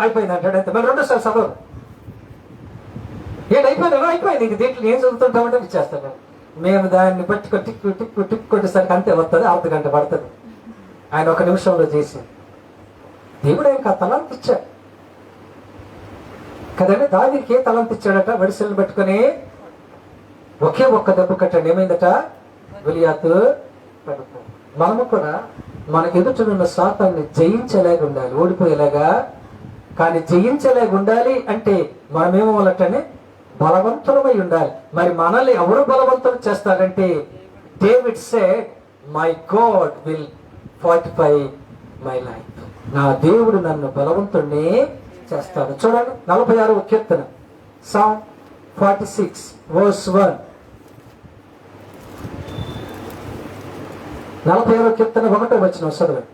అయిపోయింది అంటాడు. అంతే. మరి 2 సార్లు చదవరు. అయిపోయింది ఇంక దీంట్లో ఏం చదువుతుంటామంటే ఇచ్చేస్తాడు. మేము దాన్ని పట్టుకొని టిక్ కొట్టేసరికి అంతే వస్తుంది, 1/2 గంట పడుతుంది. ఆయన 1 నిమిషంలో చేసి దేవుడు ఆయనకు ఆ తలాంతి ఇచ్చాడు కదండి. దావీదుకి ఏ తలాంతి ఇచ్చాడట? వడిసెలను పట్టుకొని ఒకే ఒక్క దెబ్బ కట్టండి. ఏమైందట? గొలియాతు పడిపోయింది. మనము కూడా మనకు ఎదుటనున్న సాతాన్ని జయించేలాగా ఉండాలి, ఓడిపోయేలాగా. కానీ జయించేలాగా ఉండాలి అంటే మనమేమవ్వాలంటే బలవంతులమై ఉండాలి. మరి మనల్ని ఎవరు బలవంతులు చేస్తారంటే David said, my God will fortify my life. నా దేవుడు నన్ను బలవంతుడిని చేస్తాడు. చూడండి 46వ కీర్తన, సామ్ 46 verse 1. 46వ కీర్తన 1వ వచనం చదవండి.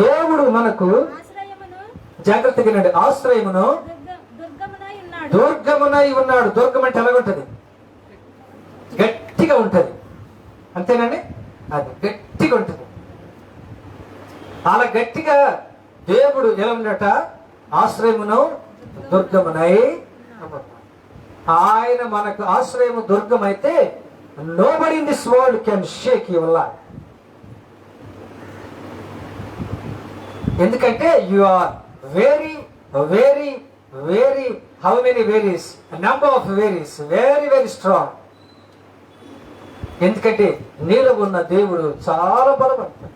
దేవుడు మనకు ఆశ్రయమును జాగ్రత్తగా వినండి, ఆశ్రయమును దుర్గమునై ఉన్నాడు. దుర్గమునై ఉన్నాడు. దుర్గం అంటే ఎలాగుంటది? గట్టిగా ఉంటది, అంతేనండి? అది గట్టిగా ఉంటుంది. అలా గట్టిగా దేవుడు ఎలా ఉన్నట? ఆశ్రయమును దుర్గమునై. ఆయన మనకు ఆశ్రయము దుర్గం అయితే nobody in this world can shake your life. ఎందుకంటే you are very very very, how many varies? A number of varies, very very strong. ఎందుకంటే నీలో ఉన్న దేవుడు చాలా బలవంతుడు.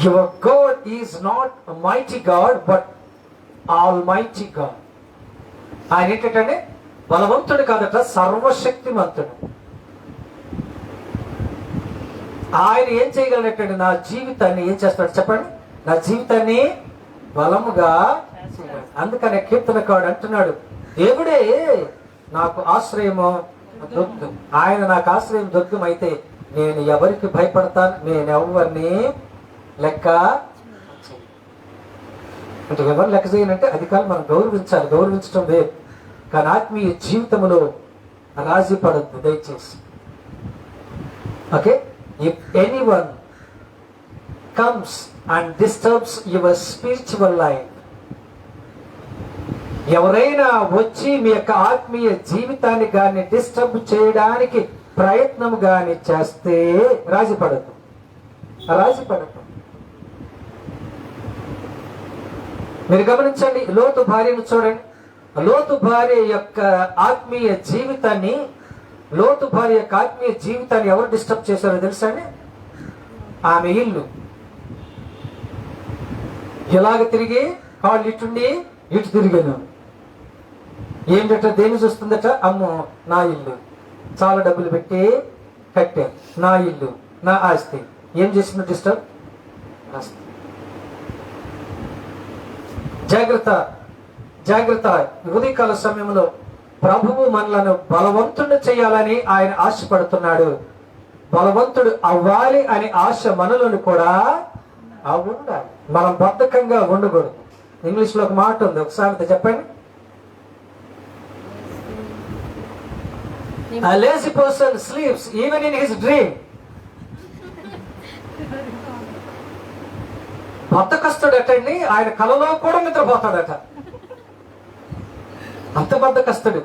Your God is not a mighty God but almighty God. ఆయన ఏంటంటే బలవంతుడు కాదట, సర్వశక్తిమంతుడు. ఆయన ఏం చేయగలటండి? నా జీవితాన్ని ఏం చేస్తాడు చెప్పండి? నా జీవితాన్ని బలముగా. అందుకనే కీర్తనకారుడు అంటున్నాడు, దేవుడే నాకు ఆశ్రయము దుర్గం. ఆయన నాకు ఆశ్రయం దుర్గం అయితే నేను ఎవరికి భయపడతాను? నేను ఎవరిని లెక్క అంటే ఎవరు లెక్క చేయనంటే అది కాదు, మనం గౌరవించాలి. గౌరవించడం వేరు, కానీ ఆత్మీయ జీవితంలో రాజీ పడద్దు దయచేసి. Okay, if anyone comes and disturbs your spiritual life, ఎవరైనా వచ్చి మీ యొక్క ఆత్మీయ జీవితాన్ని కానీ డిస్టర్బ్ చేయడానికి ప్రయత్నం కానీ చేస్తే రాజీ పడద్దు, రాజీ పడద్దు. మీరు గమనించండి, లోతు భార్యను చూడండి. లోతు భార్య యొక్క ఆత్మీయ జీవితాన్ని ఎవరు డిస్టర్బ్ చేశారో తెలుసా అండి? ఆమె ఇల్లు ఎలాగ తిరిగి కాళ్ళు ఇటుండి ఇటు తిరిగాను. ఏంటట? దేని చూస్తుందట? అమ్మో నా ఇల్లు, చాలా డబ్బులు పెట్టి కట్టే, నా ఇల్లు, నా ఆస్తి. ఏం చేసింది? డిస్టర్బ్. ఆస్తి. జాగ్రత్త, జాగ్రత్త. ఉదయకాల సమయంలో ప్రభువు మనలను బలవంతుడు చేయాలని ఆయన ఆశపడుతున్నాడు. బలవంతుడు అవ్వాలి అనే ఆశ మనలోని కూడా ఉండాలి. మనం బద్ధకంగా ఉండకూడదు. ఇంగ్లీష్ లో ఒక మాట ఉంది, ఒకసారి చెప్పండి. A lazy person sleeps even in his dream. బద్ధకస్తుడటండి, ఆయన కలలో కూడా నిద్రపోతాడట, అంత బద్ధకస్తుడు.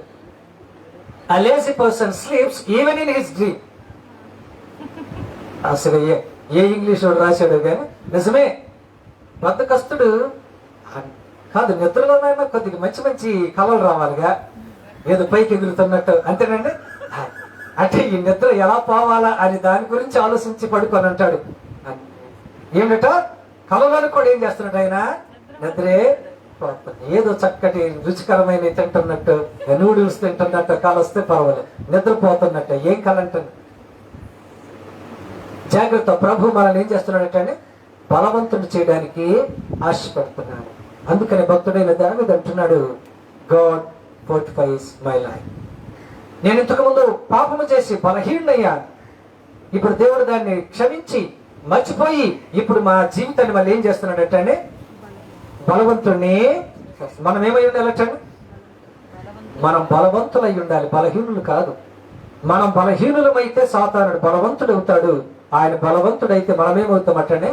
A lazy person sleeps even in his dream. అసలు ఏ ఇంగ్లీష్ వాడు రాశాడు కానీ నిజమే. బద్ధకస్తుడు కాదు, నిద్రలోనైనా కొద్దిగా మంచి మంచి కళలు రావాలిగా, ఏదో పైకి ఎగురుతున్నట్టు, అంతేనండి. అంటే ఈ నిద్ర ఎలా పోవాలా అని దాని గురించి ఆలోచించి పడుకొని అంటాడు. ఏమిట? కళలను కూడా ఏం చేస్తున్నాడు ఆయన? నిద్రే పోతుంది. ఏదో చక్కటి రుచికరమైన తింటున్నట్టు, నూడిల్స్ తింటున్నట్టు కళ వస్తే పర్వాలేదు, నిద్రపోతున్నట్టు ఏం కళ అంటుంది? జాగ్రత్త. ప్రభు మనల్ని ఏం చేస్తున్నాడంటే బలవంతుడు చేయడానికి ఆశపడుతున్నాడు. అందుకని భక్తుడైన దావీదు అంటున్నాడు, గాడ్ ఫోర్టిఫైస్ మై లైఫ్. నేను ఇంతకుముందు పాపము చేసి బలహీనయ్యాను, ఇప్పుడు దేవుడు దాన్ని క్షమించి మర్చిపోయి ఇప్పుడు మా జీవితాన్ని మళ్ళీ ఏం చేస్తున్నాడంటే బలవంతుడిని. మనం ఏమై ఉండాలంటే మనం బలవంతులై ఉండాలి, బలహీనులు కాదు. మనం బలహీనులమైతే సాతానుడు బలవంతుడు అవుతాడు. ఆయన బలవంతుడైతే మనమేమవుతామటనే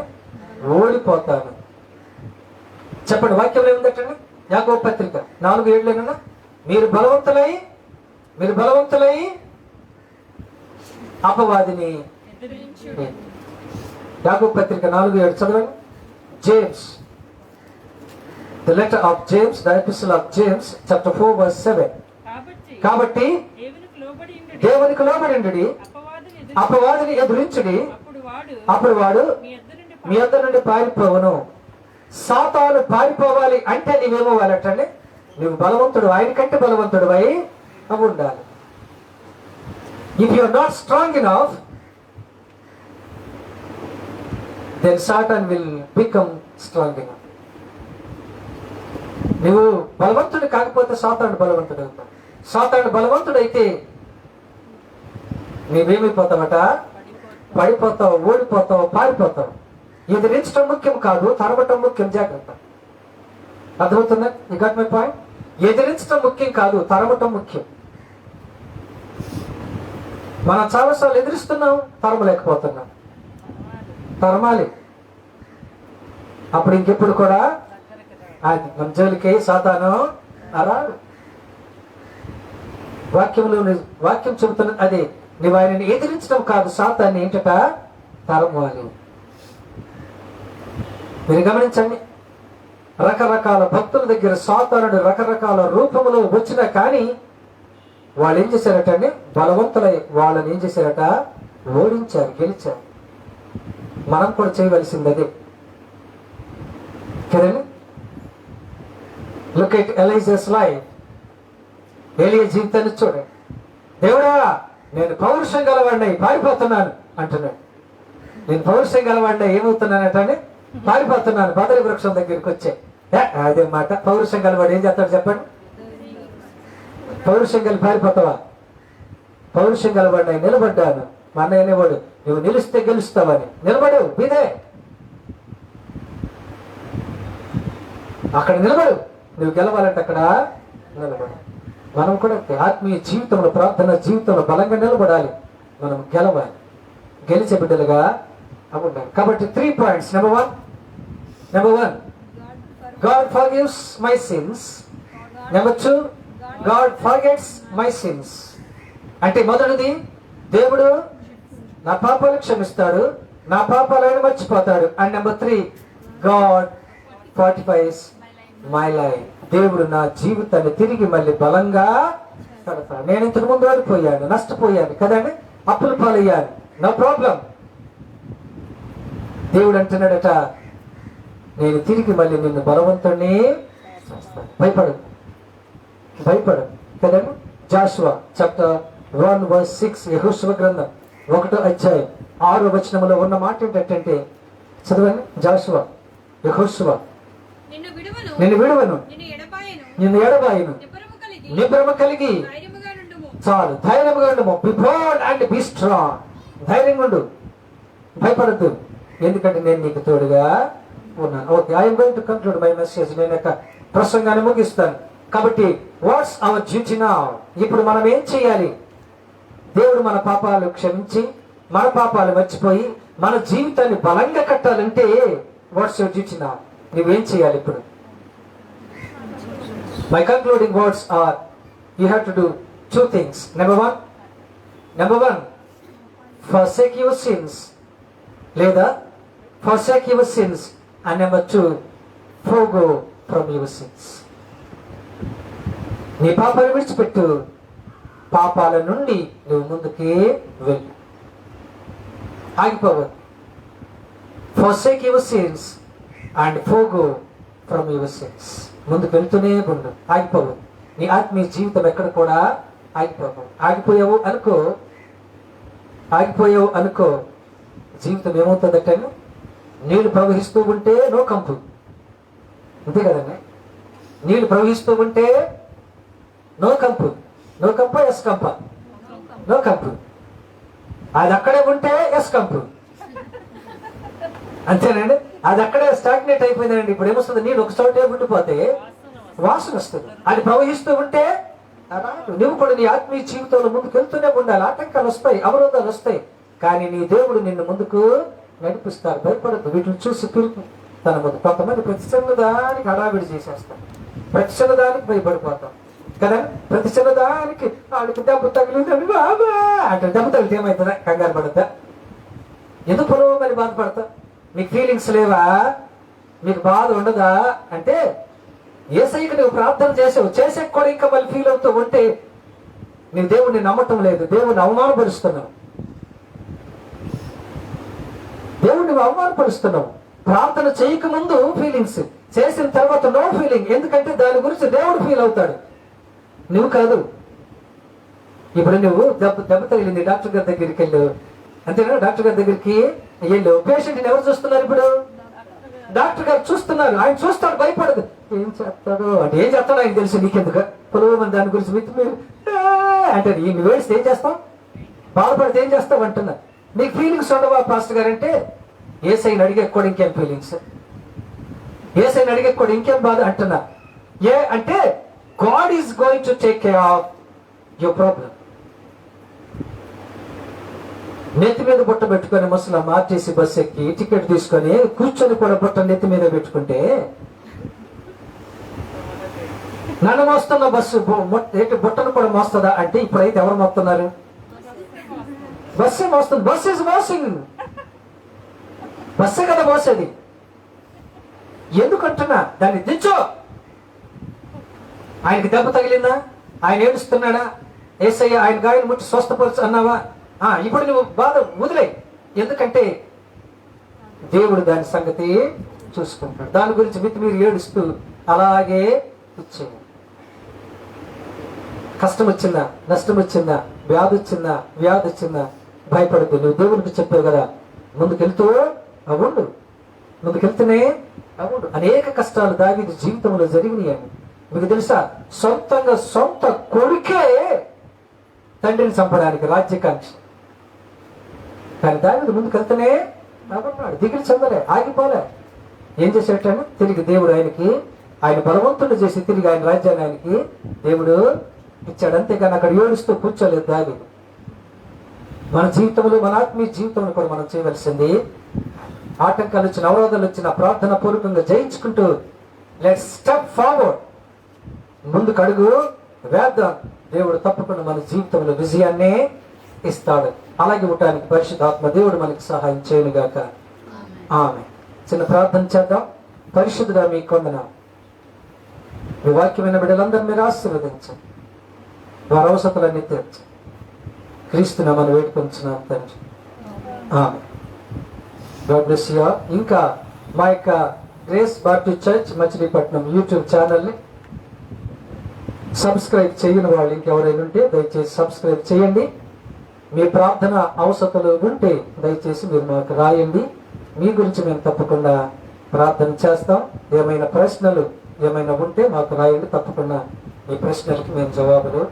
ఓడిపోతాను. చెప్పండి, వాక్యంలో ఏముందటండి? యాకోబు పత్రిక 4:7 మీరు బలవంతులై అపవాదిని. యాకోబు పత్రిక 4:7 చదవండి. James, the letter of James, the ఎపిస్టిల్ of James, chapter 4 verse 7. కాబట్టి దేవునికి లోబడి అపవాదిని ఎదురించుడి, అప్పుడు వాడు మీ యొద్ద నుండి పారిపోవును. సాతాను పారిపోవాలి అంటే నీవేమవ్వాలటండి? నువ్వు బలవంతుడు, ఆయన కంటే బలవంతుడు అయి ఉండాలి. If you are not strong enough, then Satan will become strong enough. నువ్వు బలవంతుడు కాకపోతే సాతాను బలవంతుడు అవుతావు. సాతాను బలవంతుడు అయితే నువ్వేమైపోతావట? పడిపోతావు, ఓడిపోతావు, పారిపోతావు. ఎదిరించడం ముఖ్యం కాదు, తరమటం ముఖ్యం. జాగ్రత్త. అర్థమవుతుందా? You got my point? ఎదిరించడం ముఖ్యం కాదు, తరమటం ముఖ్యం. మనం చాలాసార్లు ఎదిరిస్తున్నాం, తరమలేకపోతున్నాం. తరమాలి. అప్పుడు ఇంకెప్పుడు కూడా మన జోలికి సాతాను రాడు. వాక్యం చెబుతున్నది అదే. నువ్వు ఆయనని ఎదిరించడం కాదు, సాతాన్ని ఏంటట? తరమాలి. మీరు గమనించండి, రకరకాల భక్తుల దగ్గర సాతానుడు రకరకాల రూపంలో వచ్చినా కానీ వాళ్ళు ఏం చేశారట అండి? బలవంతులై వాళ్ళని ఏం చేశారట? ఓడించారు, గెలిచారు. మనం కూడా చేయవలసింది అదే కదండి. Look at Elijah's life. ఎలియా జీవితాన్ని చూడండి. దేవుడా, నేను పౌరుషం గలవాడిని పారిపోతున్నాను అంటున్నాడు. నేను పౌరుషం గలవాడిని ఏమవుతున్నానటండి? పారిపోతున్నాను. బదరి వృక్షం దగ్గరికి వచ్చే అదే మాట. పౌరుషం గలవాడు ఏం చేస్తాడు చెప్పండి? పౌరుషం గల పారిపోతావా? పౌరుషం గలవాడిని నిలబడ్డాను. మా అన్నయ్య అనేవాడు, నువ్వు నిలిస్తే గెలుస్తావని. నిలబడు, మీదే అక్కడ నిలబడు. నువ్వు గెలవాలంటే అక్కడ నిలబడు. మనం కూడా ఆత్మీయ జీవితంలో, ప్రార్థన జీవితంలో బలంగా నిలబడాలి. మనం గెలవాలి, గెలిచే బిడ్డలుగా ఉండాలి. కాబట్టి 3 points. Number one, God forgives my sins. Number 2, God forgets my sins. అంటే మొదటిది, దేవుడు నా పాపాలు క్షమిస్తాడు, నా పాపాలు ఆయన మర్చిపోతాడు. And number 3, God fortifies my life. దేవుడు నా జీవితాన్ని తిరిగి మళ్ళీ బలంగా కడతాడు. నేను ఇంతకు ముందు ఓడిపోయాను, నష్టపోయాను కదండి, అప్పులు పాలయ్యాను, నో ప్రాబ్లం. దేవుడు అంటున్నాడట, నేను తిరిగి మళ్ళీ నిన్ను బలవంతుణ్ణి చేస్తాను. భయపడు కదండి. జాషువా చాప్టర్ 1:6, యెహోషువ గ్రంథం 1వ అధ్యాయం 6వ వచనంలో ఉన్న మాట ఏంటంటే, చదవండి. జాషువా, యెహోషువ, నిన్ను విడువను, నిన్ను ఎడబాయను, నిబ్రమ కలిగి చాలు, ధైర్యముగా ఉండుము. Be bold and be strong. ధైర్యంగా ఉండు, భయపడద్దు, ఎందుకంటే నేను నీకు తోడుగా ఉన్నాను. Okay, I'm going to conclude my message. నేను యొక్క ప్రసంగాన్ని ముగిస్తాను. కాబట్టి వాట్స్ అవర్ డ్యూటీ నౌ? ఇప్పుడు మనం ఏం చేయాలి? దేవుడు మన పాపాలు క్షమించి, మన పాపాలు మర్చిపోయి, మన జీవితాన్ని బలంగా కట్టాలంటే వాట్స్ యువర్ డ్యూటీ నౌ? నువ్వేం చేయాలి ఇప్పుడు? My concluding words are, you have to do 2 things. Number one, forsake your sins. లేదా forsake your sins. And number 2, forgo from your sins. నీ పాపాలు విడిచిపెట్టు, పాపాల నుండి నువ్వు ముందుకే వెళ్ళు. ఆగిపోవద్దు. forsake your sins and forgo from your sins. ముందుకు వెళ్తూనే ఉండు, ఆగిపోవు. నీ ఆత్మీయ జీవితం ఎక్కడ కూడా ఆగిపోవు. ఆగిపోయావు అనుకో జీవితం ఏమవుతుందంటే, నీళ్లు ప్రవహిస్తూ ఉంటే నో కంపు. అంతే కదండి. నీళ్లు ప్రవహిస్తూ ఉంటే నో కంపు ఎస్ కంప? నో కంపు. అది అక్కడే ఉంటే ఎస్ కంపు. అంతేనండి. అది అక్కడే స్టాగ్నేట్ అయిపోయిందండి. ఇప్పుడు ఏమొస్తుంది? నీళ్ళు ఒక చోటే ఉండిపోతే వాసన వస్తుంది. అది ప్రవహిస్తూ ఉంటే నువ్వు కూడా నీ ఆత్మీయ జీవితంలో ముందుకు వెళ్తూనే ఉండాలి. ఆటంకాలు వస్తాయి, అవరోధాలు వస్తాయి, కానీ నీ దేవుడు నిన్ను ముందుకు నడిపిస్తారు. భయపడద్దు. వీటిని చూసి పిలుపు తన ముందు. కొంతమంది ప్రతి చిన్నదానికి హడావిడి చేసేస్తారు, ప్రతి చిన్నదానికి భయపడిపోతాం కదా. ప్రతి చిన్నదానికి వాళ్ళకి దెబ్బ తగిలిందని బాబా అంటే, దెబ్బ తగిలితే ఏమవుతుందా? కంగారు పడద్దా? ఎందుకు మరి బాధపడతా? మీకు ఫీలింగ్స్ లేవా? మీకు బాధ ఉండదా? అంటే యేసయ్యకి నువ్వు ప్రార్థన చేసే కూడా ఇంకా మళ్ళీ ఫీల్ అవుతూ ఉంటే నీవు దేవుడిని నమ్మటం లేదు, దేవుడిని అవమానపరుస్తున్నావు. దేవుడిని అవమానపరుస్తున్నావు. ప్రార్థన చేయక ముందు ఫీలింగ్స్, చేసిన తర్వాత నో ఫీలింగ్. ఎందుకంటే దాని గురించి దేవుడు ఫీల్ అవుతాడు, నువ్వు కాదు. ఇప్పుడు నువ్వు దెబ్బ తగిలింది, డాక్టర్ గారి దగ్గరికి వెళ్ళు, అంతేనా? డాక్టర్ గారి దగ్గరికి వెళ్ళు, పేషెంట్ని ఎవరు చూస్తున్నారు? ఇప్పుడు డాక్టర్ గారు చూస్తున్నారు. ఆయన చూస్తాడు, భయపడదు. ఏం చేస్తాడు అంటే ఏం చేస్తాడు ఆయన తెలుసు, నీకెందుకు పొలవమని దాని గురించి మీరు అంటే నువ్వు వేస్తే ఏం చేస్తావు? బాధపడితే ఏం చేస్తావు అంటున్నా. నీకు ఫీలింగ్స్ ఉండవా పాస్టర్ గారు అంటే? ఏసైని అడిగే కూడా ఇంకేం ఫీలింగ్స్, ఏసైని అడిగే కూడా ఇంకేం బాధ అంటున్నా. ఏ అంటే God is going to take care of your problem. నెత్తి మీద బుట్ట పెట్టుకొని ముసలాం ఆర్టీసీ బస్ ఎక్కి టికెట్ తీసుకొని కూర్చొని కూడా బుట్ట నెత్తి మీద పెట్టుకుంటే, నన్ను మోస్తున్న బస్సు బుట్టను కూడా మోస్తుందా అంటే ఇప్పుడైతే ఎవరు మోస్తున్నారు? బస్సే మోస్తుంది. బస్ ఈజ్ మోసింగ్, బస్సే కదా మోసేది. ఎందుకంటున్నా? దాన్ని దించో. ఆయనకి దెబ్బ తగిలిందా? ఆయన ఏడుస్తున్నాడా? యేసయ్య ఆయన గాయని ముట్టి స్వస్థపరచు అన్నావా? ఇప్పుడు నువ్వు బాధ వదిలే. ఎందుకంటే దేవుడు దాని సంగతి చూసుకుంటాడు. దాని గురించి మీరు ఏడుస్తూ అలాగే ఇచ్చేయండి. కష్టం వచ్చిందా, నష్టం వచ్చిందా, వ్యాధి వచ్చిందా భయపడద్దు. నువ్వు దేవుడికి చెప్పావు కదా, ముందుకెళ్తూ అవుండు, ముందుకెళ్తూనే అవుండు. అనేక కష్టాలు దావీదు జీవితంలో జరిగినాయని మీకు తెలుసా? సొంత కొడుకే తండ్రిని చంపడానికి రాజ్యకాంక్ష, కానీ దావీదు ముందుకెళ్తూనే అవున్నాడు. దిగులు చెందలే, ఆగిపోలే. ఏం చేసేటాను? తిరిగి దేవుడు ఆయన బలవంతుడు చేసి తిరిగి ఆయన రాజ్యాన్ని ఆయనకి దేవుడు ఇచ్చాడు. అంతేగాని అక్కడ ఏడుస్తూ కూర్చోలేదు దావీదు. మన జీవితంలో, మన ఆత్మీయ జీవితంలో కూడా మనం చేయవలసింది, ఆటంకాలు వచ్చిన, అవరోధాలు వచ్చిన ప్రార్థన పూర్వకంగా జయించుకుంటూ లెట్స్ స్టెప్ ఫార్వర్డ్, ముందుకు అడుగు వేద్దాం. దేవుడు తప్పకుండా మన జీవితంలో విజయాన్నే ఇస్తాడు. అలాగే ఉండటానికి పరిశుద్ధాత్మ దేవుడు మనకి సహాయం చేయనుగాక. ఆమె చిన్న ప్రార్థన చేద్దాం. పరిశుద్ధుడా మీ కొందనాలు, మీ వాక్యమైన బిడ్డలందరూ మీరు ఆశీర్వదించండి, వారి అవసరాలన్నీ తీర్చండి. క్రీస్తున మనం వేడుకొంచున్నాం తండ్రి. ఆమె గాడ్ బ్లెస్ యు ఆల్. ఇంకా మా యొక్క grace Baptist church Machilipatnam YouTube ఛానల్ని సబ్స్క్రైబ్ చేయని వాళ్ళు ఇంకెవరైనా ఉంటే దయచేసి సబ్స్క్రైబ్ చేయండి. మీ ప్రార్థన అవసరాలు ఉంటే దయచేసి మీరు మాకు రాయండి. మీ గురించి మేము తప్పకుండా ప్రార్థన చేస్తాం. ఏమైనా ప్రశ్నలు ఏమైనా ఉంటే మాకు రాయండి. తప్పకుండా ఈ ప్రశ్నలకి మేము జవాబులు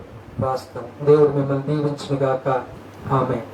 రాస్తాం. దేవుడు మిమ్మల్ని దీవించునుగాక. ఆమేన్.